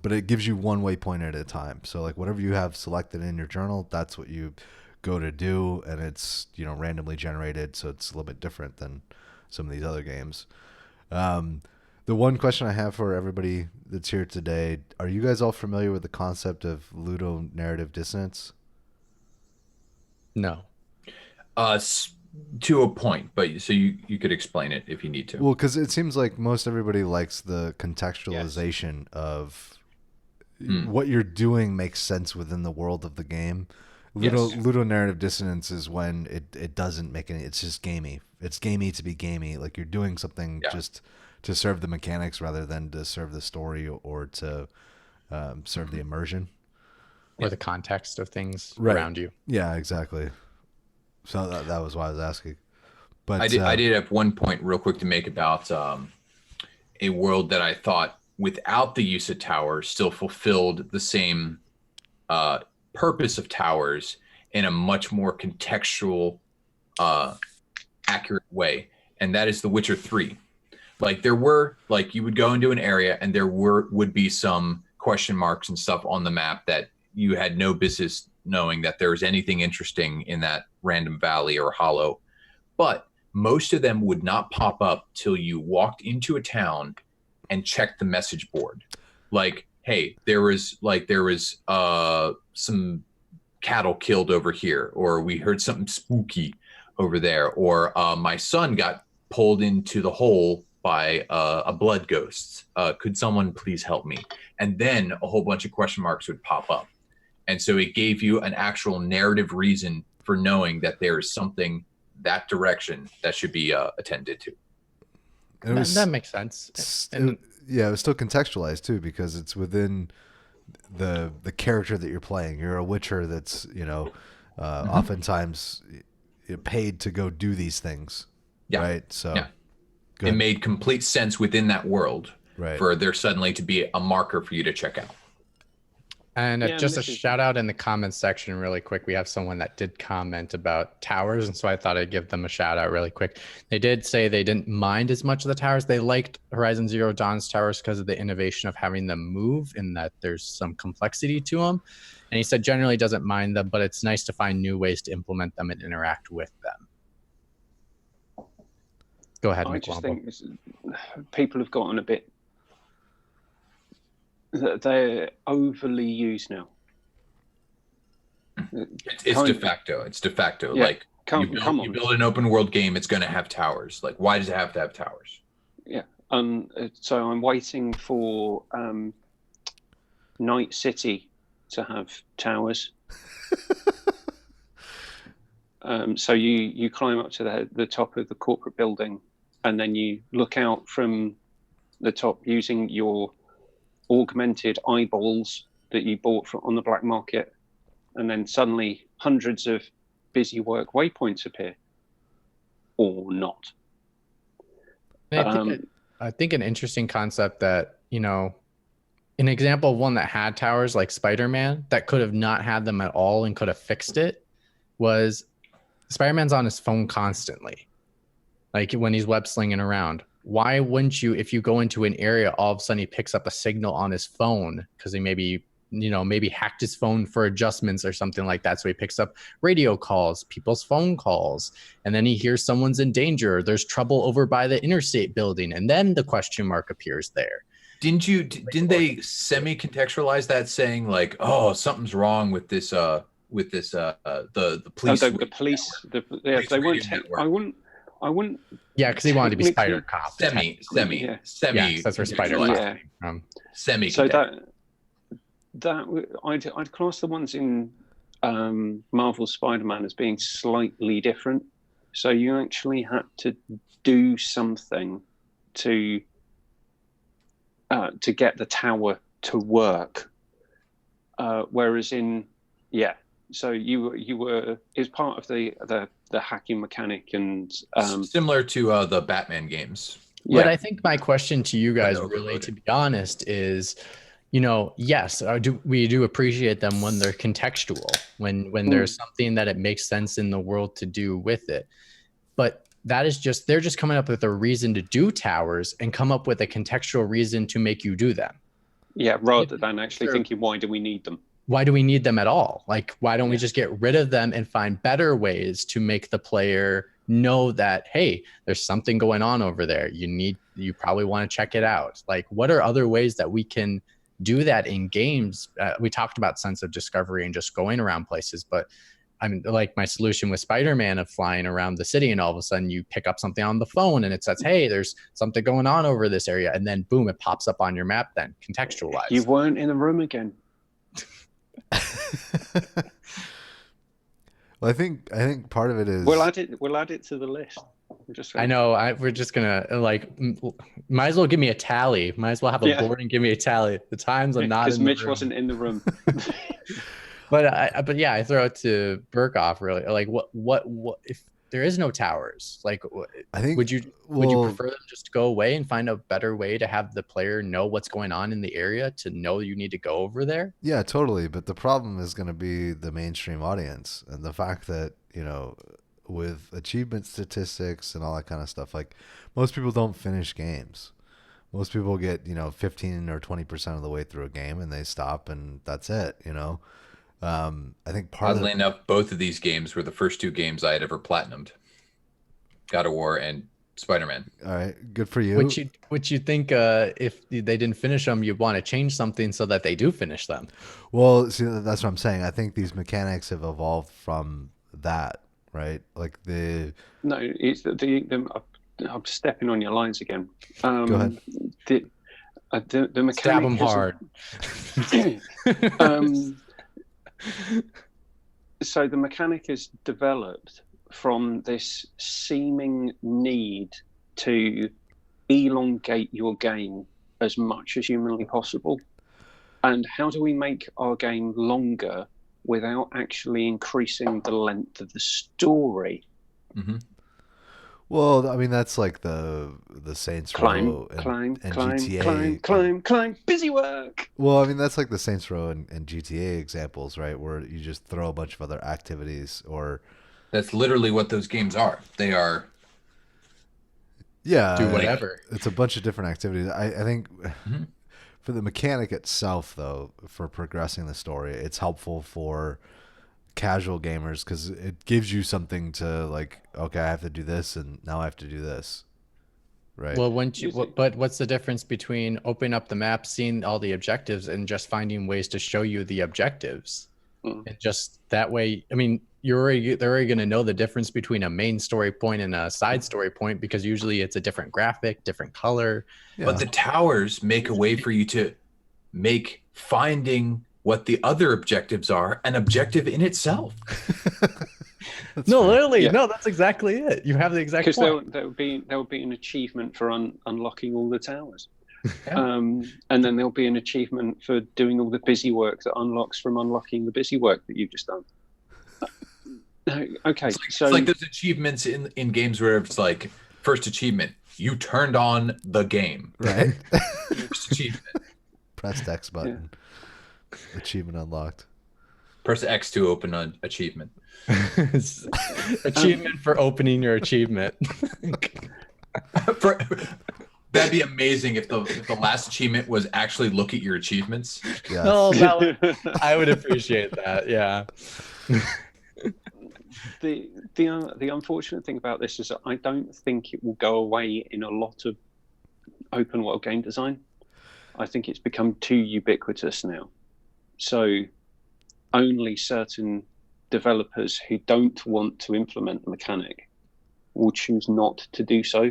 but it gives you one waypoint at a time. So like whatever you have selected in your journal, that's what you go to do, and it's randomly generated, so it's a little bit different than some of these other games. The one question I have for everybody that's here today, are you guys all familiar with the concept of ludonarrative dissonance? No. To a point, but so you could explain it if you need to. Well, because it seems like most everybody likes the contextualization of what you're doing makes sense within the world of the game. Ludonarrative dissonance is when it doesn't make any. It's just gamey. It's gamey to be gamey. Like you're doing something just to serve the mechanics rather than to serve the story or to serve the immersion. or the context of things Right. around you. Yeah, exactly. So that was why I was asking. But I did have one point real quick to make about a world that I thought without the use of towers still fulfilled the same purpose of towers in a much more contextual, accurate way, and that is The Witcher 3. Like there were, like you would go into an area and there would be some question marks and stuff on the map that you had no business knowing that there was anything interesting in that random valley or hollow. But most of them would not pop up till you walked into a town and checked the message board. Like, hey, there was some cattle killed over here, or we heard something spooky over there, or my son got pulled into the hole by a blood ghost. Could someone please help me? And then a whole bunch of question marks would pop up. And so it gave you an actual narrative reason for knowing that there is something that direction that should be attended to. That makes sense. It was still contextualized too, because it's within the character that you're playing. You're a witcher that's, oftentimes paid to go do these things. Yeah. Right. So it made complete sense within that world for there suddenly to be a marker for you to check out. And just a shout out in the comments section really quick. We have someone that did comment about towers, and so I thought I'd give them a shout out really quick. They did say they didn't mind as much of the towers. They liked Horizon Zero Dawn's towers because of the innovation of having them move, and that there's some complexity to them. And he said generally doesn't mind them, but it's nice to find new ways to implement them and interact with them. Go ahead, McWomble. I just think people have gotten a bit... They're overly used now. It's de facto. It's de facto. Yeah, like you build an open world game, it's going to have towers. Like, why does it have to have towers? Yeah. So I'm waiting for Night City to have towers. So you climb up to the top of the corporate building, and then you look out from the top using your augmented eyeballs that you bought on the black market, and then suddenly hundreds of busy work waypoints appear, or not. I think an interesting concept that, an example of one that had towers like Spider-Man that could have not had them at all and could have fixed it was Spider-Man's on his phone constantly, like when he's web slinging around. Why wouldn't you, if you go into an area, all of a sudden he picks up a signal on his phone because he maybe hacked his phone for adjustments or something like that. So he picks up radio calls, people's phone calls, and then he hears someone's in danger. There's trouble over by the interstate building. And then the question mark appears there. Didn't they semi-contextualize that, saying like, oh, something's wrong with this, the police? The police, they weren't. I wouldn't. Yeah, because he wanted to be Spider Cop. Semi. Yes, that's where Spider Cop came from. Semi. So I'd class the ones in Marvel Spider-Man as being slightly different. So you actually had to do something to get the tower to work. Whereas so you were is part of the hacking mechanic, and similar to the Batman games. But I think my question to you guys, really, to be honest, is, yes, we do appreciate them when they're contextual, when there's something that it makes sense in the world to do with it. But that is they're just coming up with a reason to do towers and come up with a contextual reason to make you do them. Yeah, rather than actually thinking, why do we need them? Why do we need them at all? Like, why don't we just get rid of them and find better ways to make the player know that, hey, there's something going on over there. You probably want to check it out. Like, what are other ways that we can do that in games? We talked about sense of discovery and just going around places, but I mean, like my solution with Spider-Man of flying around the city, and all of a sudden you pick up something on the phone and it says, hey, there's something going on over this area. And then boom, it pops up on your map, then contextualized. You weren't in the room again. Well, I think part of it is we'll add it to the list. I know. We're just gonna might as well give me a tally. Might as well have a board and give me a tally. The times I'm not. Because Mitch wasn't in the room. But yeah, I throw it to Burkoff. Really, like what if there is no towers? Like, I think would you prefer them just to go away and find a better way to have the player know what's going on in the area to know you need to go over there? Yeah, totally. But the problem is going to be the mainstream audience and the fact that, with achievement statistics and all that kind of stuff, like most people don't finish games. Most people get, 15 or 20% of the way through a game and they stop and that's it, I think Oddly enough, both of these games were the first two games I had ever platinumed. God of War and Spider-Man. All right, good for you. Which you think if they didn't finish them, you'd want to change something so that they do finish them? Well, see, that's what I'm saying. I think these mechanics have evolved from that, right? Like No, it's I'm stepping on your lines again. Go ahead. The mechanic Stab them hard. So the mechanic is developed from this seeming need to elongate your game as much as humanly possible. And how do we make our game longer without actually increasing the length of the story? Mm-hmm. Well, I mean, that's like the Saints Row and GTA. Climb, busy work. Well, I mean, that's like the Saints Row and GTA examples, right? Where you just throw a bunch of other activities or... That's literally what those games are. They are... Yeah. Do whatever. It's a bunch of different activities. I think for the mechanic itself, though, for progressing the story, it's helpful for casual gamers because it gives you something to like, okay, I have to do this and now I have to do this, right? Well, but what's the difference between opening up the map, seeing all the objectives, and just finding ways to show you the objectives? And just that way, I mean, they're already going to know the difference between a main story point and a side story point because usually it's a different graphic, different color. Yeah. But the towers make a way for you to make finding what the other objectives are an objective in itself. No, literally, no, that's exactly it. You have the exact point. Because there will be an achievement for unlocking all the towers. Yeah. And then there'll be an achievement for doing all the busy work that unlocks from unlocking the busy work that you've just done. Okay, it's like those achievements in games where it's like, first achievement, you turned on the game. Right. First achievement. Pressed X button. Yeah. Achievement unlocked. Press X to open an achievement. Achievement for opening your achievement. That'd be amazing if the last achievement was actually look at your achievements. Yes. Oh, I would appreciate that. Yeah. The unfortunate thing about this is that I don't think it will go away in a lot of open world game design. I think it's become too ubiquitous now. So only certain developers who don't want to implement the mechanic will choose not to do so.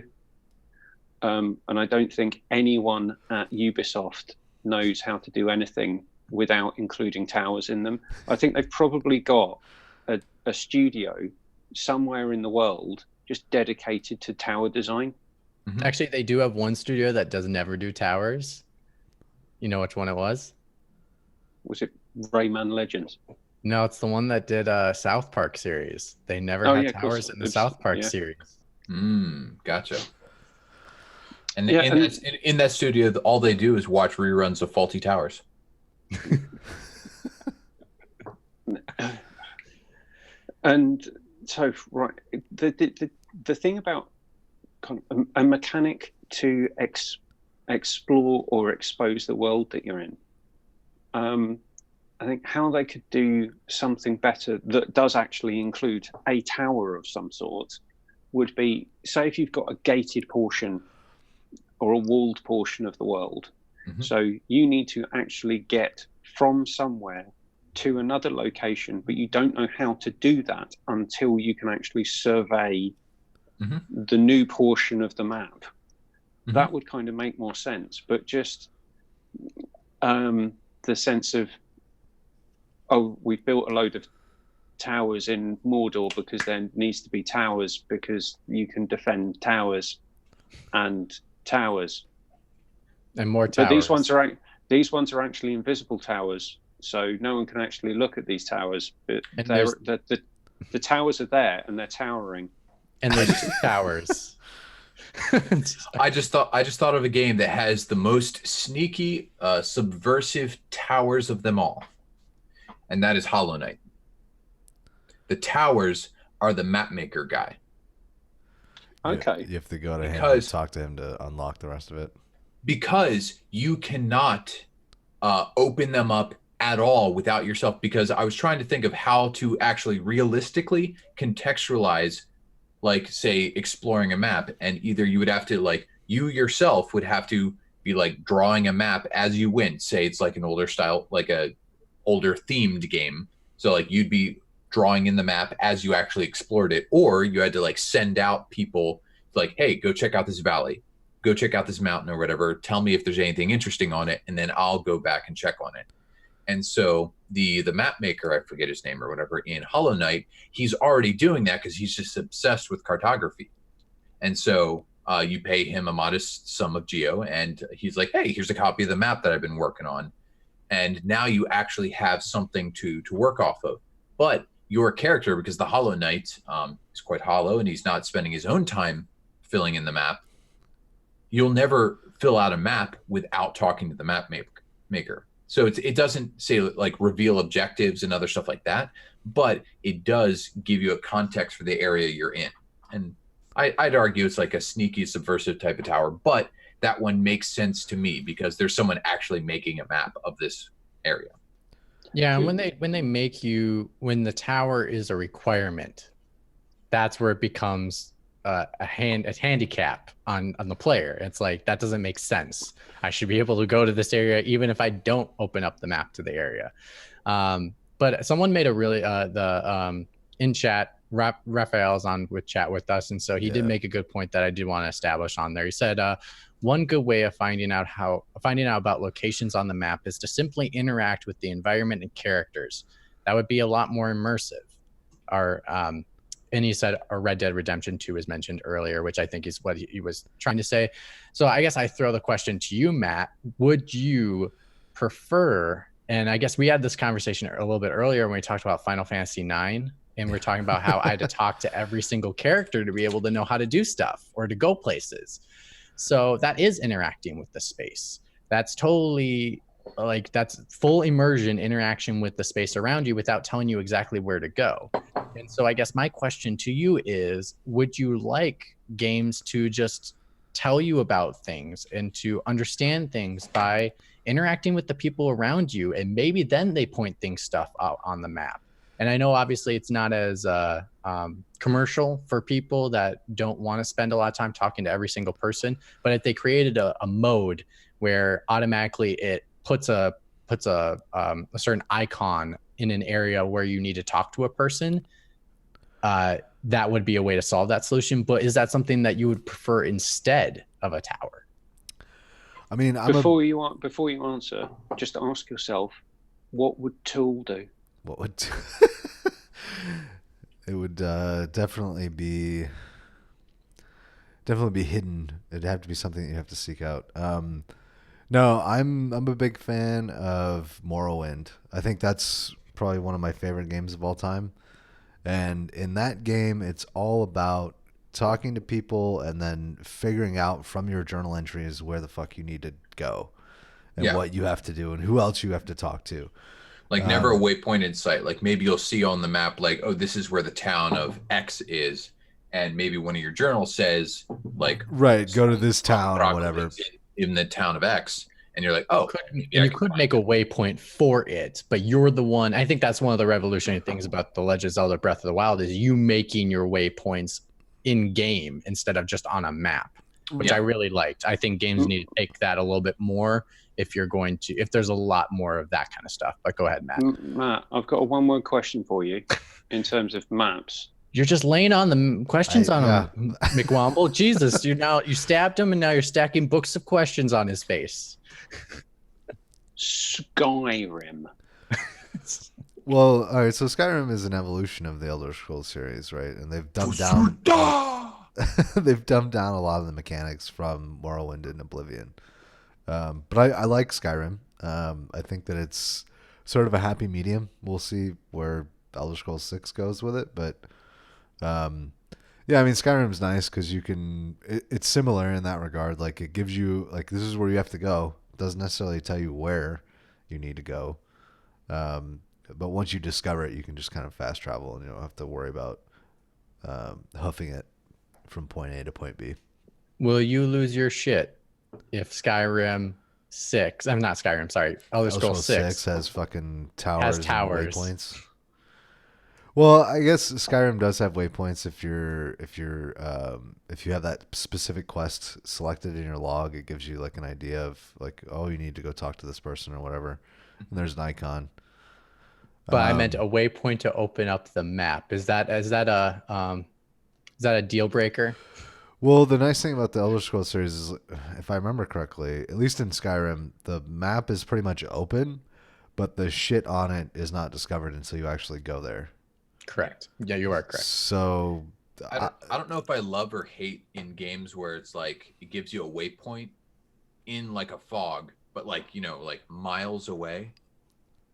And I don't think anyone at Ubisoft knows how to do anything without including towers in them. I think they've probably got a studio somewhere in the world just dedicated to tower design. Mm-hmm. Actually, they do have one studio that does never do towers. You know which one it was? Was it Rayman Legends? No, it's the one that did South Park series. They never had towers in the South Park series. Gotcha. And in that studio, all they do is watch reruns of Faulty Towers. And so, right, the thing about kind of a mechanic to explore or expose the world that you're in, I think how they could do something better that does actually include a tower of some sort would be, say, if you've got a gated portion or a walled portion of the world. Mm-hmm. So you need to actually get from somewhere to another location, but you don't know how to do that until you can actually survey the new portion of the map. Mm-hmm. That would kind of make more sense. But just the sense of, oh, we've built a load of towers in Mordor because there needs to be towers because you can defend towers and towers. And more towers. But these ones are actually invisible towers so no one can actually look at these towers. But And the towers are there, and they're towering. And there's 2 towers. I just thought of a game that has the most sneaky, subversive towers of them all, and that is Hollow Knight. The towers are the map maker guy. Okay. You have to go to him and talk to him to unlock the rest of it. Because you cannot open them up at all without yourself. Because I was trying to think of how to actually realistically contextualize, like, say, exploring a map, and either you would have to, like, you yourself would have to be like drawing a map as you went. Say it's like an older style, like a older themed game. So like you'd be drawing in the map as you actually explored it, or you had to like send out people like, hey, go check out this valley, go check out this mountain or whatever, tell me if there's anything interesting on it, and then I'll go back and check on it. And so the map maker, I forget his name or whatever, in Hollow Knight, he's already doing that because he's just obsessed with cartography. And so you pay him a modest sum of geo, and he's like, hey, here's a copy of the map that I've been working on. And now you actually have something to work off of. But your character, because the Hollow Knight is quite hollow and he's not spending his own time filling in the map, you'll never fill out a map without talking to the map maker. So it doesn't say like reveal objectives and other stuff like that, but it does give you a context for the area you're in. And I'd argue it's like a sneaky subversive type of tower, but that one makes sense to me because there's someone actually making a map of this area. Yeah, and when they make you, when the tower is a requirement, that's where it becomes a handicap on the player. It's like, that doesn't make sense. I should be able to go to this area even if I don't open up the map to the area. But someone made a really in chat, Raphael's on with chat with us, and so he did make a good point that I did want to establish on there. He said one good way of finding out about locations on the map is to simply interact with the environment and characters. That would be a lot more immersive. And he said Red Dead Redemption 2 was mentioned earlier, which I think is what he was trying to say. So I guess I throw the question to you, Matt. Would you prefer, and I guess we had this conversation a little bit earlier when we talked about Final Fantasy IX, and we're talking about how I had to talk to every single character to be able to know how to do stuff or to go places. So that is interacting with the space. That's totally like, that's full immersion interaction with the space around you without telling you exactly where to go. And so I guess my question to you is, would you like games to just tell you about things and to understand things by interacting with the people around you, and maybe then they point stuff out on the map? And I know obviously it's not as commercial for people that don't want to spend a lot of time talking to every single person, but if they created a mode where automatically it puts a certain icon in an area where you need to talk to a person, that would be a way to solve that solution. But is that something that you would prefer instead of a tower? I mean, before you answer, just ask yourself, what would Tool do? What would it would definitely be hidden. It'd have to be something that you have to seek out. No, I'm a big fan of Morrowind. I think that's probably one of my favorite games of all time. And in that game, it's all about talking to people and then figuring out from your journal entries where the fuck you need to go and what you have to do and who else you have to talk to. Like never a waypoint in sight. Like maybe you'll see on the map, like, oh, this is where the town of X is. And maybe one of your journals says, like, right, go to this town or whatever. In the town of X. And you're like, oh. You could make a waypoint for it, but you're the one. I think that's one of the revolutionary things about The Legend of Zelda Breath of the Wild is you making your waypoints in game instead of just on a map, which I really liked. I think games need to take that a little bit more if there's a lot more of that kind of stuff. But go ahead, Matt. Matt, I've got a one-word question for you in terms of maps. You're just laying on the questions on him, McWomble. Jesus, you stabbed him and now you're stacking books of questions on his face. Skyrim. Well, all right. So Skyrim is an evolution of the Elder Scrolls series, right? And they've dumbed down. They've dumbed down a lot of the mechanics from Morrowind and Oblivion. But I like Skyrim. I think that it's sort of a happy medium. We'll see where Elder Scrolls 6 goes with it, but yeah, I mean Skyrim's nice because you can. It's similar in that regard. Like it gives you like this is where you have to go. It doesn't necessarily tell you where you need to go, but once you discover it, you can just kind of fast travel and you don't have to worry about hoofing it from point A to point B. Will you lose your shit if Skyrim 6? I'm not Skyrim. Sorry, Elder Scrolls 6 has fucking towers. has towers. And waypoints. Well, I guess Skyrim does have waypoints if you have that specific quest selected in your log. It gives you like an idea of like, oh, you need to go talk to this person or whatever. And there's an icon. But I meant a waypoint to open up the map. Is that a deal breaker? Well, the nice thing about the Elder Scrolls series is, if I remember correctly, at least in Skyrim, the map is pretty much open, but the shit on it is not discovered until you actually go there. Correct. Yeah, you are correct. So I don't know if I love or hate in games where it's like it gives you a waypoint in like a fog, but like, you know, like miles away.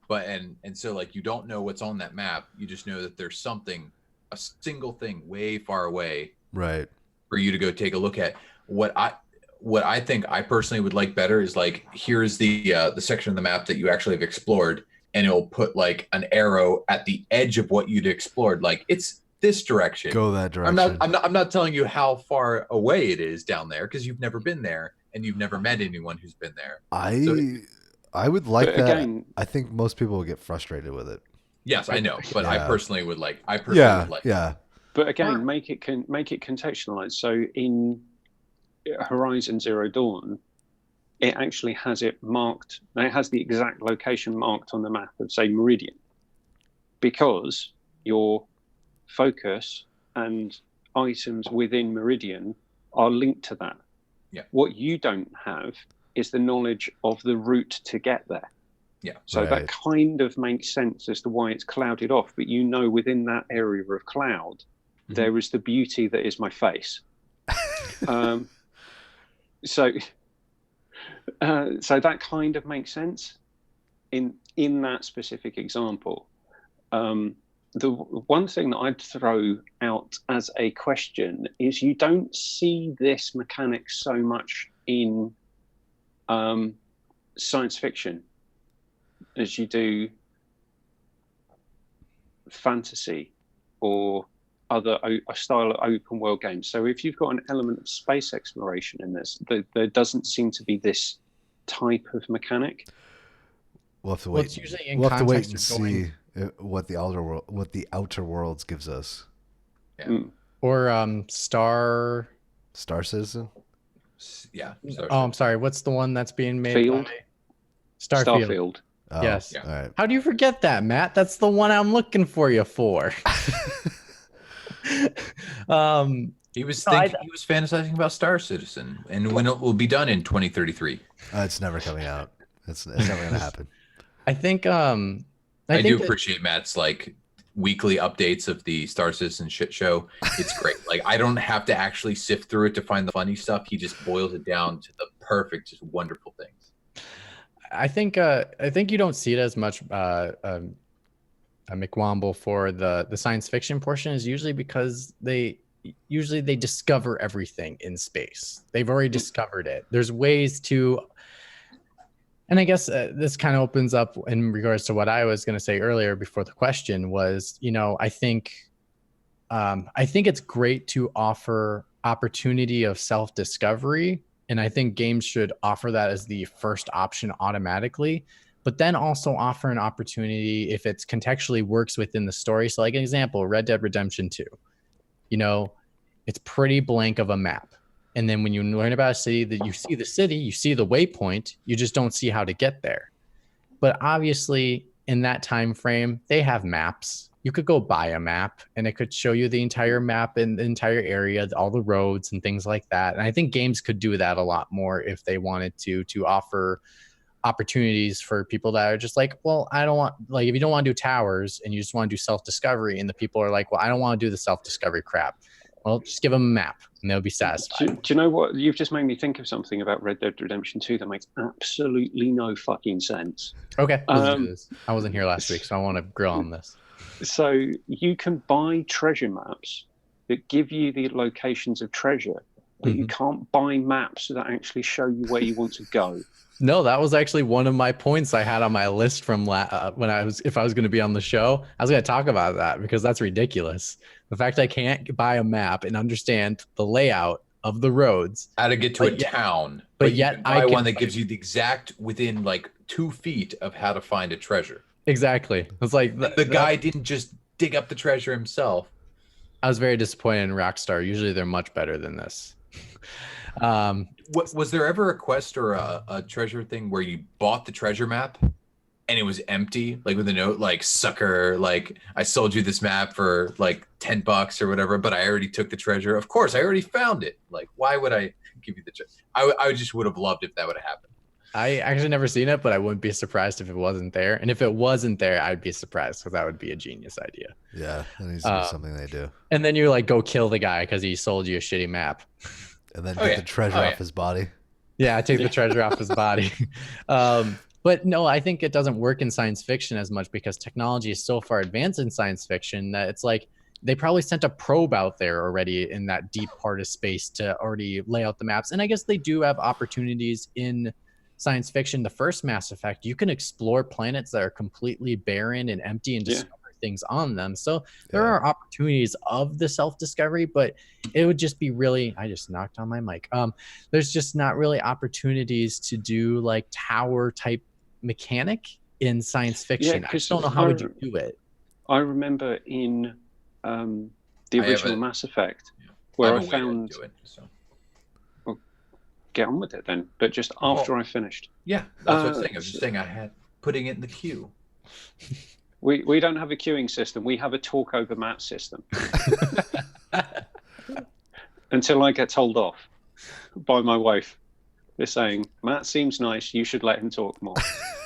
But and so like you don't know what's on that map. You just know that there's something, a single thing way far away, right, for you to go take a look at. What I think I personally would like better is like, here's the section of the map that you actually have explored, and it'll put like an arrow at the edge of what you'd explored. Like it's this direction. Go that direction. I'm not telling you how far away it is down there because you've never been there and you've never met anyone who's been there. I would like that. Again, I think most people will get frustrated with it. Yes, I know, but Yeah. I personally would like. Yeah. But again, make it contextualized. So in Horizon Zero Dawn, it actually has it marked. It has the exact location marked on the map of, say, Meridian, because your focus and items within Meridian are linked to that. Yeah. What you don't have is the knowledge of the route to get there. Yeah. So Right. that kind of makes sense as to why it's clouded off. But you know, within that area of cloud, there is the beauty that is my face. So that kind of makes sense in that specific example. The one thing that I'd throw out as a question is you don't see this mechanic so much in science fiction as you do fantasy or other a style of open world games. So if you've got an element of space exploration in this, there doesn't seem to be this type of mechanic. We'll have to Well, wait. it's usually in We'll have to wait context and of going- see what the Outer Worlds gives us. Yeah. Mm. Or Star. Star Citizen. Yeah. Oh, I'm sorry. What's the one that's being made? Field? By Starfield. Starfield. Oh, Yes. Yeah. All right. How do you forget that, Matt? That's the one I'm looking for you for. He was No, he was fantasizing about Star Citizen and when it will be done in 2033. It's never coming out. It's never gonna happen. I think I think do that- appreciate Matt's like weekly updates of the Star Citizen shit show. It's great. Like I don't have to actually sift through it to find the funny stuff. He just boils it down to the perfect, just wonderful things. I think you don't see it as much a McWomble for the science fiction portion is usually because they discover everything in space. They've already discovered it. There's ways to, and I guess this kind of opens up in regards to what I was going to say earlier before the question was, you know, I think it's great to offer opportunity of self-discovery. And I think games should offer that as the first option automatically, but then also offer an opportunity if it's contextually works within the story. So like an example, Red Dead Redemption 2, you know, it's pretty blank of a map. And then when you learn about a city, that you see the city, you see the waypoint, you just don't see how to get there. But obviously in that time frame, they have maps. You could go buy a map and it could show you the entire map and the entire area, all the roads and things like that. And I think games could do that a lot more if they wanted to offer opportunities for people that are just like, well, I don't want, like, if you don't want to do towers and you just want to do self-discovery and the people are like, well, I don't want to do the self-discovery crap. Well, just give them a map and they'll be Do, satisfied. do you know what? You've just made me think of something about Red Dead Redemption 2 that makes absolutely no fucking sense. Okay, let's do this. I wasn't here last week, so I want to grill on this. So you can buy treasure maps that give you the locations of treasure, but you can't buy maps that actually show you where you want to go. No, that was actually one of my points I had on my list from when if I was going to be on the show, I was going to talk about that because that's ridiculous. The fact I can't buy a map and understand the layout of the roads, how to get to a town, but you yet can buy one that gives you the exact within like 2 feet of how to find a treasure. Exactly. It's like the guy didn't just dig up the treasure himself. I was very disappointed in Rockstar. Usually they're much better than this. Was there ever a quest or a treasure thing where you bought the treasure map and it was empty, like with a note like, sucker, like I sold you this map for like $10 or whatever, but I already took the treasure. Of course, I already found it. Like, why would I give you the treasure? I just would have loved if that would have happened. I actually never seen it, but I wouldn't be surprised if it wasn't there. And if it wasn't there, I'd be surprised because that would be a genius idea. Yeah, that needs to be something they do. And then you like go kill the guy because he sold you a shitty map. And then get the treasure off his body. Yeah, take the treasure off his body. But no, I think it doesn't work in science fiction as much because technology is so far advanced in science fiction that it's like they probably sent a probe out there already in that deep part of space to already lay out the maps. And I guess they do have opportunities in science fiction. The first Mass Effect, you can explore planets that are completely barren and empty and discover things on them. So there are opportunities of the self-discovery, but it would just be really, I just knocked on my mic. There's just not really opportunities to do like tower type mechanic in science fiction. I just don't know how would you do it. I remember in the original Mass Effect where I found well, get on with it then, but just after I finished. Yeah, that's what I was saying. I was just saying I had putting it in the queue. We don't have a queuing system. We have a talk over map system. Until I get told off by my wife. They're saying, Matt seems nice. You should let him talk more.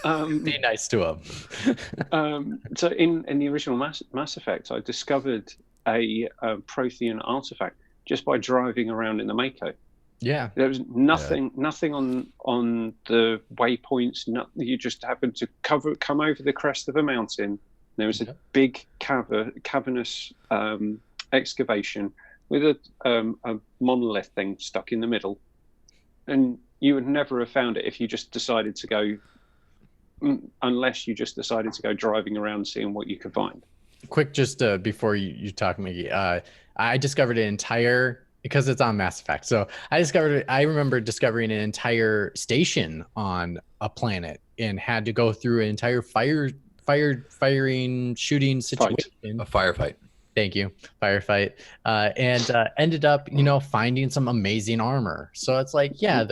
Be nice to him. So in the original Mass Effect, I discovered a Prothean artifact just by driving around in the MykeQ. Yeah, there was nothing on the waypoints. You just happened to come over the crest of a mountain. There was a big cavernous excavation with a monolith thing stuck in the middle, and you would never have found it if you just decided to go, unless you just decided to go driving around seeing what you could find. Quick, just before you talk, Mickey, I discovered an entire. Because it's on Mass Effect. So I remember discovering an entire station on a planet and had to go through an entire firing, shooting situation. A firefight. Thank you. Firefight. And ended up, finding some amazing armor. So it's like, yeah,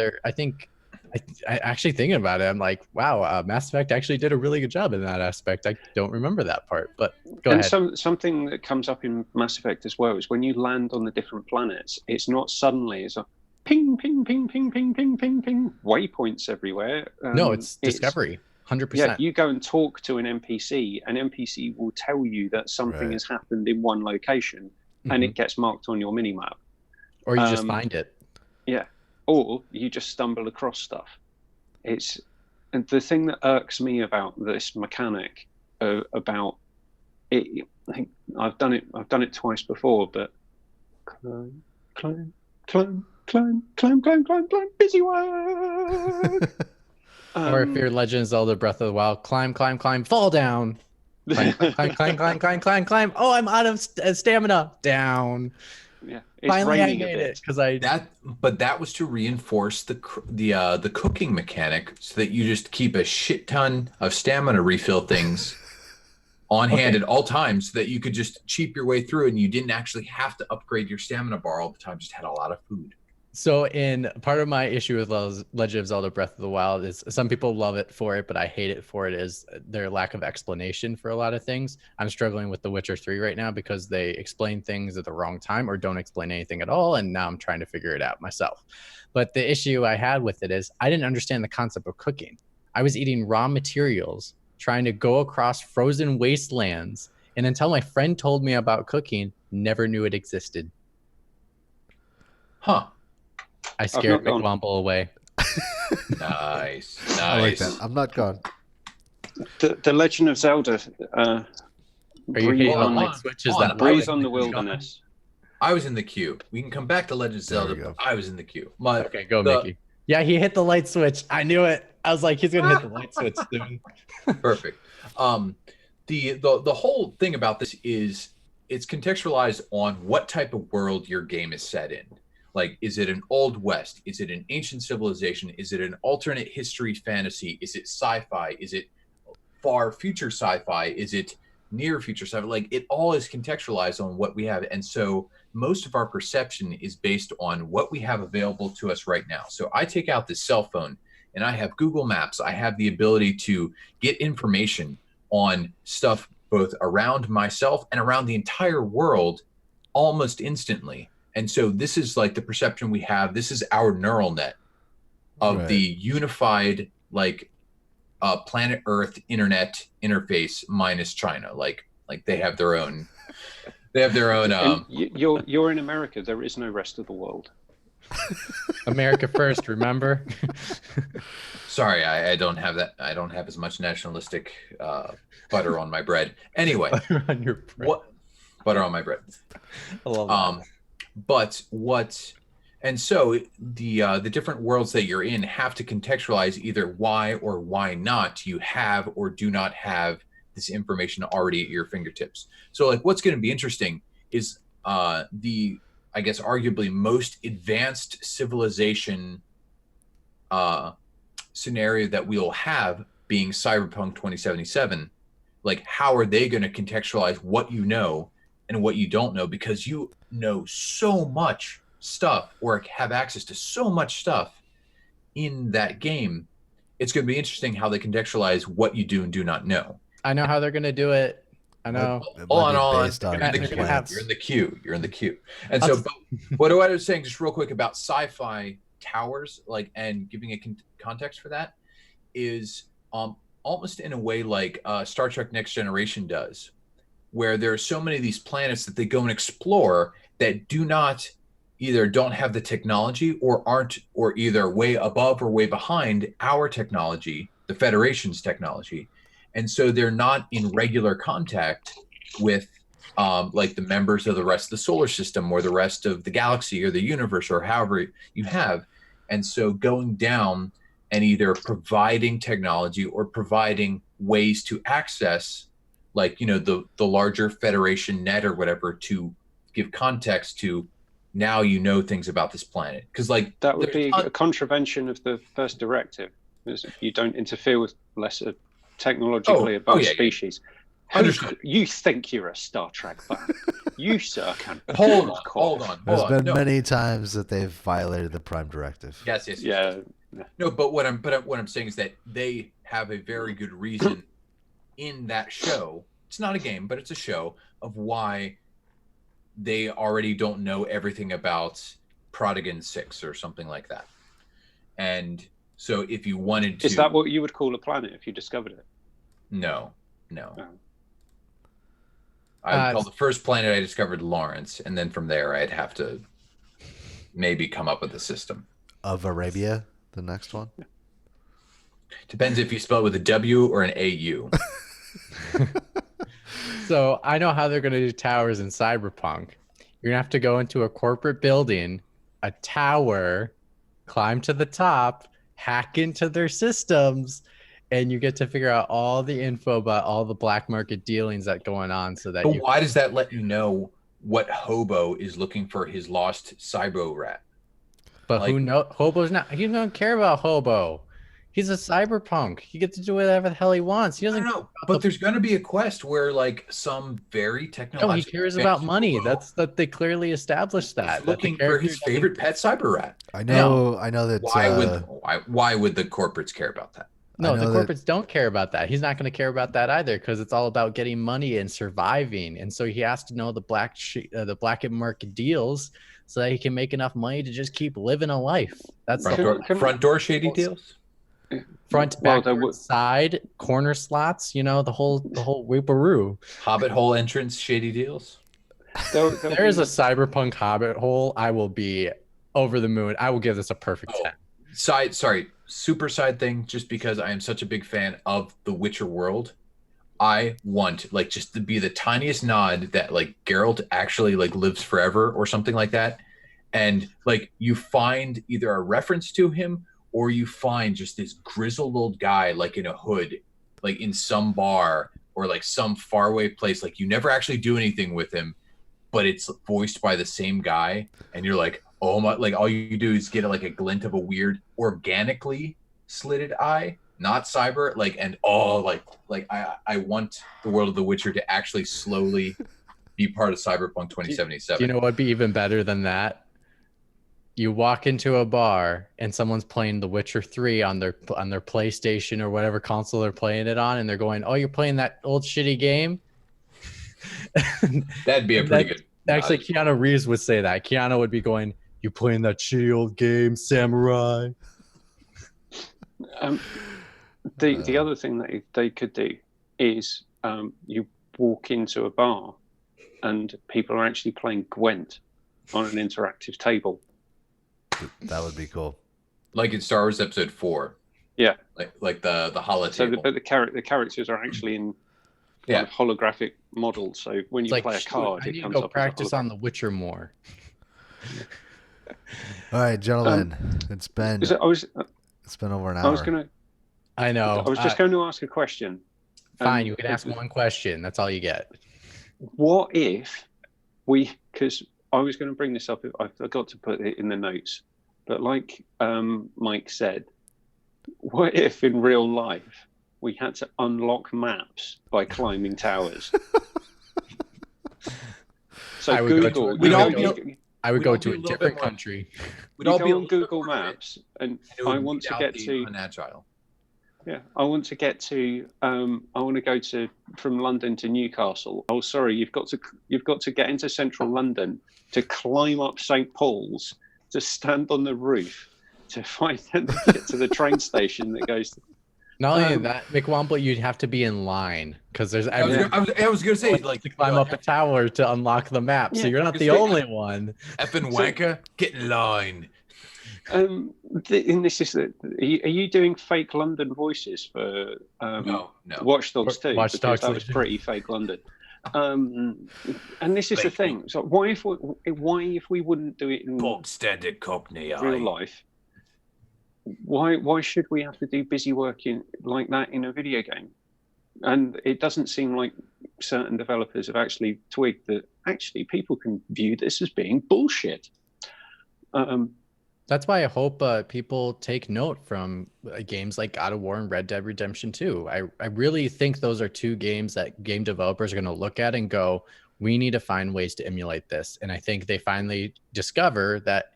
I actually thinking about it, I'm like, wow, Mass Effect actually did a really good job in that aspect. I don't remember that part, but go ahead. Something that comes up in Mass Effect as well is when you land on the different planets, it's not suddenly, it's a ping, ping, ping, ping, ping, ping, ping, ping, waypoints everywhere. No, it's discovery, 100%. Yeah, you go and talk to an NPC, an NPC will tell you that something has happened in one location, and it gets marked on your mini-map. Or you just find it. Yeah. Or you just stumble across stuff. And the thing that irks me about this mechanic, about it, I think I've done it twice before, but climb, busy work. Or if you're Legend of Zelda Breath of the Wild, climb, fall down. Climb. Oh, I'm out of stamina. Down. Yeah, finally I made it because that was to reinforce the cooking mechanic so that you just keep a shit ton of stamina refill things on hand at all times so that you could just cheap your way through and you didn't actually have to upgrade your stamina bar all the time, just had a lot of food. So in part of my issue with Legend of Zelda Breath of the Wild is some people love it for it, but I hate it for it is their lack of explanation for a lot of things. I'm struggling with The Witcher 3 right now because they explain things at the wrong time or don't explain anything at all. And now I'm trying to figure it out myself. But the issue I had with it is I didn't understand the concept of cooking. I was eating raw materials, trying to go across frozen wastelands. And until my friend told me about cooking, never knew it existed. Huh. I scared not gone. McWomble away. Nice. Nice. I like that. I'm not gone. The Legend of Zelda. Are you breathe hitting the on, light switches hold on. that breathe allow on it the to be gone? wilderness. I was in the queue. We can come back to Legend of There we Zelda, go. but I was in the queue. Okay, go, the- Mickey. Yeah, he hit the light switch. I knew it. I was like, he's gonna hit the light switch soon. Perfect. The whole thing about this is it's contextualized on what type of world your game is set in. Like, is it an old west? Is it an ancient civilization? Is it an alternate history fantasy? Is it sci-fi? Is it far future sci-fi? Is it near future sci-fi? Like, it all is contextualized on what we have. And so most of our perception is based on what we have available to us right now. So I take out this cell phone and I have Google Maps. I have the ability to get information on stuff both around myself and around the entire world almost instantly. And so this is like the perception we have. This is our neural net of the unified, like, planet Earth internet interface minus China. Like they have their own. They have their own. And you're in America. There is no rest of the world. America first, remember? Sorry, I don't have that. I don't have as much nationalistic butter on my bread. Anyway, On your bread. what butter on my bread? I love that. But what, and so the different worlds that you're in have to contextualize either why or why not you have or do not have this information already at your fingertips. So, like, what's going to be interesting is I guess arguably most advanced civilization scenario that we'll have being Cyberpunk 2077. Like, how are they going to contextualize what you know and what you don't know, because you know so much stuff or have access to so much stuff in that game. It's going to be interesting how they contextualize what you do and do not know. I know how they're gonna do it. I know. Hold on. Based on You're in the They're queue. gonna have- You're in the queue. You're in the queue. And I'll so, but what I was saying just real quick about sci-fi towers, like, and giving a context for that is almost in a way like Star Trek Next Generation does, where there are so many of these planets that they go and explore that do not either don't have the technology or aren't, or either way above or way behind our technology, the Federation's technology. And so they're not in regular contact with like the members of the rest of the solar system or the rest of the galaxy or the universe or however you have. And so going down and either providing technology or providing ways to access, like, you know, the larger Federation net or whatever, to give context to, now you know things about this planet. Because, like, That would be a contravention of the first directive. You don't interfere with lesser technologically advanced species. Understood. You think you're a Star Trek fan? You, sir, can Hold on. There's been many times that they've violated the Prime Directive. Yes. Yeah. No, but what I'm saying is that they have a very good reason in that show. It's not a game, but it's a show of why they already don't know everything about Prodigan 6 or something like that. And so if you wanted to... Is that what you would call a planet if you discovered it? No. Oh. I would call the first planet I discovered Lawrence, and then from there I'd have to maybe come up with a system. Of Arabia, the next one? Depends if you spell it with a W or an AU. So I know how they're gonna do towers in Cyberpunk. You're gonna have to go into a corporate building, a tower, climb to the top, hack into their systems, and you get to figure out all the info about all the black market dealings that going on, so that But why does that let you know what hobo is looking for his lost cyber rat? But like- who know? Hobo's not. He doesn't care about Hobo. He's a cyberpunk. He gets to do whatever the hell he wants. He I doesn't. don't know, but there's going to be a quest where, like, some very No, technological... he cares about money. hobo That they clearly established that. is that looking the for character his doesn't- favorite pet cyber rat. I know that. Why would the corporates care about that? No, I the know that- corporates don't care about that. He's not going to care about that either, because it's all about getting money and surviving. And so he has to know the black market deals, so that he can make enough money to just keep living a life. That's Front door shady deals? front, Well, back, there would- side, corner slots. You know, the whole whooparoo. Hobbit hole entrance shady deals? There'll There is be- a cyberpunk hobbit hole. I will be over the moon. I will give this a perfect 10. Super side thing, just because I am such a big fan of the Witcher world. I want like just to be the tiniest nod that like Geralt actually like lives forever or something like that. And like you find either a reference to him or you find just this grizzled old guy like in a hood, like in some bar or like some faraway place. Like you never actually do anything with him, but it's voiced by the same guy. And you're like, oh my, like all you do is get like a glint of a weird organically slitted eye, not cyber, like, and I want the world of The Witcher to actually slowly be part of Cyberpunk 2077. Do you know what'd be even better than that? You walk into a bar and someone's playing The Witcher 3 on their PlayStation or whatever console they're playing it on, and they're going, "Oh, you're playing that old shitty game?" That'd be a pretty good. Actually, Keanu Reeves would say that. Keanu would be going, "You playing that shitty old game, Samurai?" The other thing that they could do is you walk into a bar and people are actually playing Gwent on an interactive table. That would be cool. Like in Star Wars Episode 4. Yeah. Like the holo so table. But the characters are actually in kind of holographic models. So when you play a card, I need to go practice on The Witcher more. All right, gentlemen. It's been over an hour. I know. I was just going to ask a question. Fine, you can ask one question. That's all you get. What if because I was going to bring this up, I forgot to put it in the notes, but like Mike said, what if in real life we had to unlock maps by climbing towers? So I would go to a different country. We'd all be on Google Maps, and I want to get to unagile. Yeah, I want to get to. I want to go from London to Newcastle. Oh, sorry, you've got to get into central London to climb up St. Paul's, to stand on the roof, to get to the train station that goes. Not only that, McWomble, you'd have to be in line because there's. I was gonna say like to climb up a tower to unlock the map, so you're not the only one. Effing wanker, get in line. And this is are you doing fake London voices for no Watch Dogs 2? Watch Dogs that was pretty fake London. And this is the thing. So why if we wouldn't do it in standard Cockney real life? Why should we have to do busy work like that in a video game? And it doesn't seem like certain developers have actually twigged that actually people can view this as being bullshit. That's why I hope people take note from games like God of War and Red Dead Redemption 2. I really think those are two games that game developers are going to look at and go, we need to find ways to emulate this. And I think they finally discover that,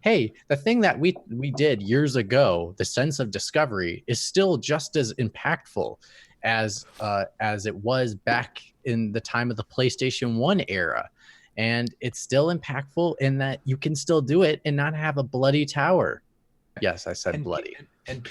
hey, the thing that we did years ago, the sense of discovery, is still just as impactful as it was back in the time of the PlayStation 1 era. And it's still impactful in that you can still do it and not have a bloody tower. Yes, I said bloody. And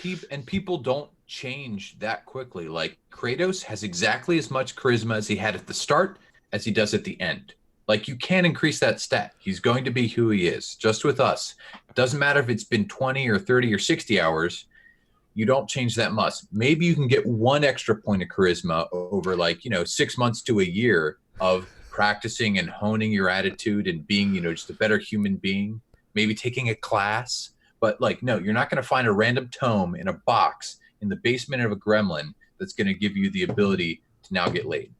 people don't change that quickly. Like Kratos has exactly as much charisma as he had at the start as he does at the end. Like you can't increase that stat. He's going to be who he is, just with us. It doesn't matter if it's been 20 or 30 or 60 hours. You don't change that much. Maybe you can get one extra point of charisma over 6 months to a year of practicing and honing your attitude and being, just a better human being, maybe taking a class. But no, you're not going to find a random tome in a box in the basement of a gremlin that's going to give you the ability to now get laid.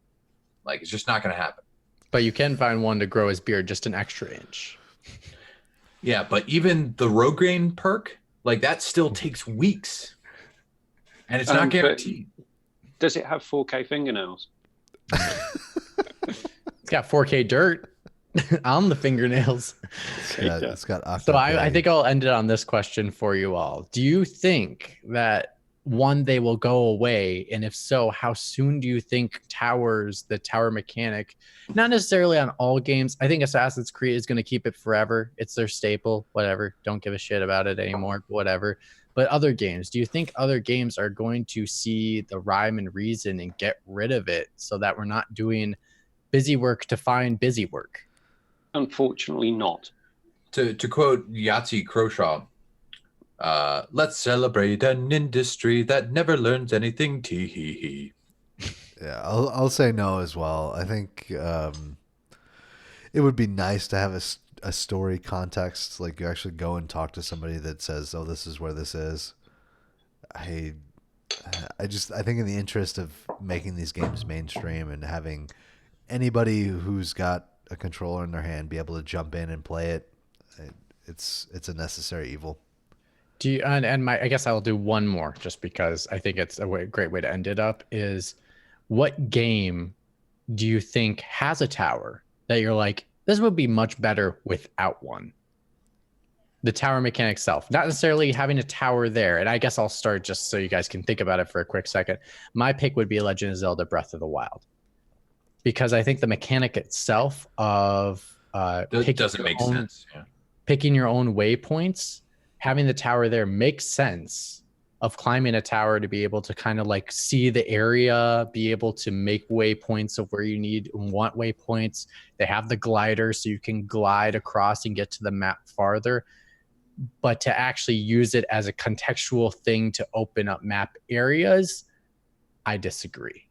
It's just not going to happen. But you can find one to grow his beard just an extra inch. Yeah, but even the Rogaine perk, that still takes weeks. And it's not guaranteed. Does it have 4K fingernails? It's got 4K dirt on the fingernails. It's got So I think I'll end it on this question for you all. Do you think that, one, they will go away? And if so, how soon do you think the tower mechanic, not necessarily on all games, I think Assassin's Creed is going to keep it forever. It's their staple, whatever. Don't give a shit about it anymore, whatever. But other games, do you think other games are going to see the rhyme and reason and get rid of it so that we're not doing busy work to find busy work? Unfortunately not. To quote Yahtzee Croshaw, let's celebrate an industry that never learns anything. Tee hee hee. Yeah, I'll say no as well. I think it would be nice to have a story context, like you actually go and talk to somebody that says, "Oh, this is where this is." I I think in the interest of making these games mainstream and having anybody who's got a controller in their hand be able to jump in and play it, it's a necessary evil. Do you I guess I'll do one more just because I think it's a great way to end it up is what game do you think has a tower that you're like, this would be much better without one? The tower mechanic itself, not necessarily having a tower there. And I guess I'll start just so you guys can think about it for a quick second. My pick would be Legend of Zelda Breath of the Wild, because I think the mechanic itself of doesn't make sense. Yeah. Picking your own waypoints, having the tower there makes sense, of climbing a tower to be able to kind of like see the area, be able to make waypoints of where you need and want waypoints. They have the glider so you can glide across and get to the map farther. But to actually use it as a contextual thing to open up map areas, I disagree.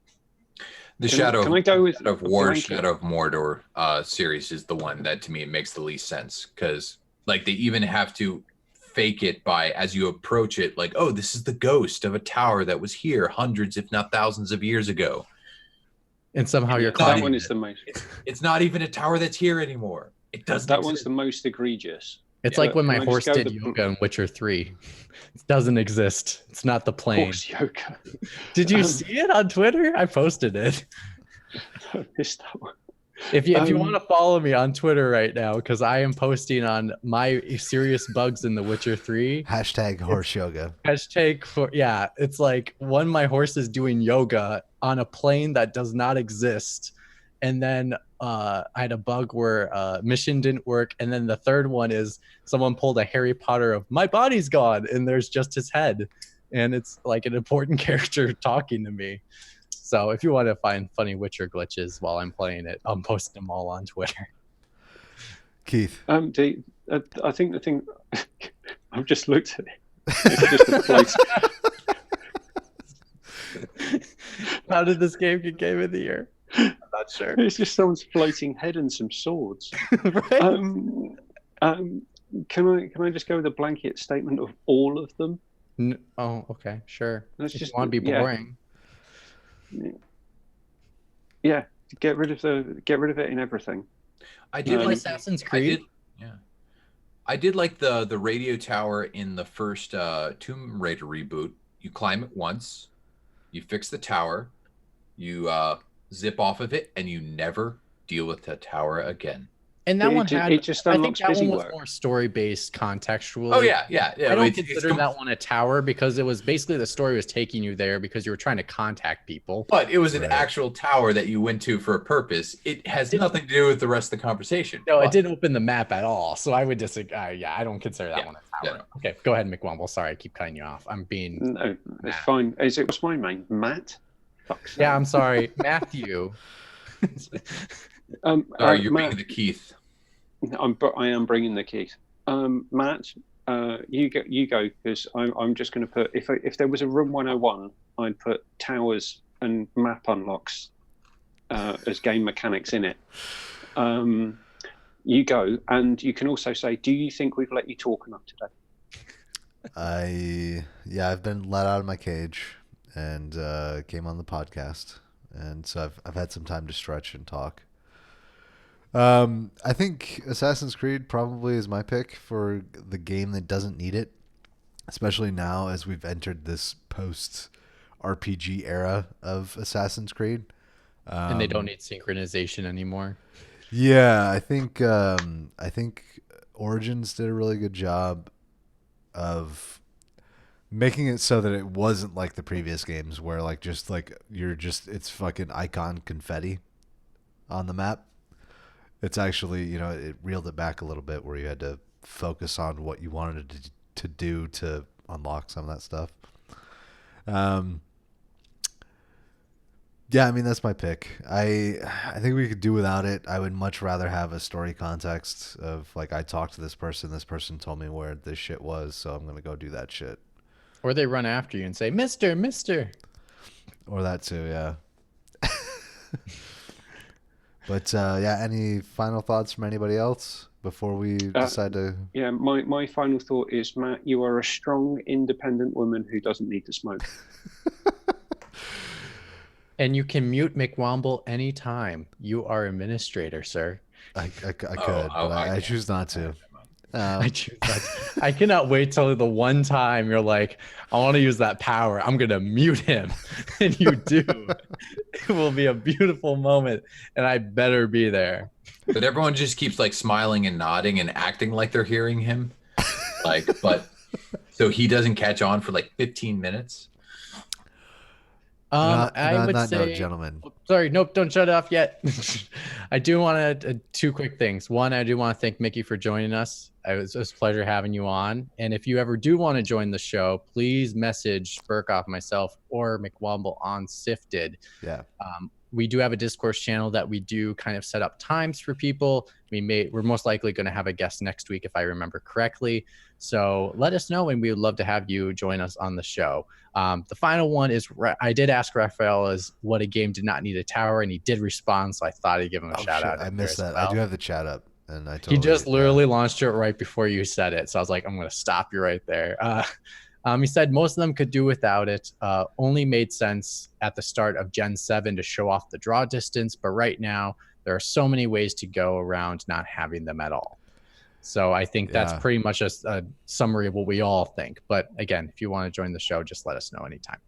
The Shadow of War, Shadow of Mordor series is the one that to me makes the least sense, because like they even have to fake it by, as you approach it, like, oh, this is the ghost of a tower that was here hundreds, if not thousands of years ago. And somehow you're that one is the most. It's not even a tower that's here anymore. It doesn't. That one's the most egregious. It's like when my horse did yoga in Witcher 3. It doesn't exist. It's not the plane. Horse yoga. Did you see it on Twitter? I posted it. I missed that one. If you want to follow me on Twitter right now, because I am posting on my serious bugs in The Witcher 3. Hashtag horse yoga. It's like when my horse is doing yoga on a plane that does not exist. And then I had a bug where mission didn't work. And then the third one is someone pulled a Harry Potter of my body's gone and there's just his head. And it's like an important character talking to me. So if you want to find funny Witcher glitches while I'm playing it, I'm posting them all on Twitter. Keith. I think the thing I've just looked at it. It's just a place. How did this game get Game of the Year? I'm not sure. It's just someone's floating head and some swords. Right? Can I just go with a blanket statement of all of them? Oh, okay, sure. Let's If just you want to be boring. Yeah, get rid of it in everything. I did like Assassin's Creed. I did like the radio tower in the first Tomb Raider reboot. You climb it once, you fix the tower, you zip off of it, and you never deal with the tower again. And that one had, it just I think that one was work. more story-based contextually. Oh, yeah. I don't consider that one a tower because it was basically the story was taking you there because you were trying to contact people. But it was an actual tower that you went to for a purpose. It has nothing to do with the rest of the conversation. No, it didn't open the map at all. So I would disagree. I don't consider that one a tower. Okay, go ahead, McWomble. Sorry, I keep cutting you off. I'm being... No, it's fine. What's my name? Matt? I'm sorry. Matthew. You're bringing the Keith. I am bringing the Keith. Matt, you go because I'm just going to put if there was a room 101, I'd put towers and map unlocks as game mechanics in it. You go, and you can also say, do you think we've let you talk enough today? I've been let out of my cage and came on the podcast, and so I've had some time to stretch and talk. I think Assassin's Creed probably is my pick for the game that doesn't need it, especially now as we've entered this post RPG era of Assassin's Creed. And they don't need synchronization anymore. Yeah, I think Origins did a really good job of making it so that it wasn't like the previous games where it's fucking icon confetti on the map. It's actually, it reeled it back a little bit where you had to focus on what you wanted to do to unlock some of that stuff. Yeah, I mean that's my pick. I think we could do without it. I would much rather have a story context of like I talked to this person told me where this shit was, so I'm gonna go do that shit. Or they run after you and say, "Mister, Mister." Or that too, yeah. But yeah, any final thoughts from anybody else before we decide to? Yeah, my final thought is, Matt, you are a strong, independent woman who doesn't need to smoke. And you can mute McWomble anytime. You are administrator, sir. I could, Oh, but I choose not to. I choose that. I cannot wait till the one time you're like, I want to use that power. I'm gonna mute him, and you do. It will be a beautiful moment, and I better be there. But everyone just keeps like smiling and nodding and acting like they're hearing him. Like, but so he doesn't catch on for like 15 minutes. I would note, say, gentlemen. Sorry, nope, don't shut it off yet. I do want to two quick things. One, I do want to thank Mickey for joining us. It was a pleasure having you on. And if you ever do want to join the show, please message Burkoff, myself, or McWomble on Sifted. Yeah. We do have a discourse channel that we do kind of set up times for people. We're most likely going to have a guest next week if I remember correctly. So let us know, and we would love to have you join us on the show. The final one is I did ask Raphael is what a game did not need a tower, and he did respond, so I thought I'd give him a shout out. I missed that. Well. I do have the chat up, and he just literally launched it right before you said it, so I was like, I'm going to stop you right there. He said most of them could do without it. Only made sense at the start of Gen 7 to show off the draw distance, but right now there are so many ways to go around not having them at all. So I think that's pretty much a summary of what we all think. But again, if you want to join the show, just let us know anytime.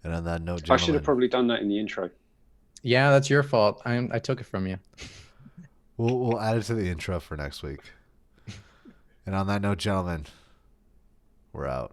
And on that note, gentlemen, I should have probably done that in the intro. Yeah, that's your fault. I took it from you. We'll add it to the intro for next week. And on that note, gentlemen, we're out.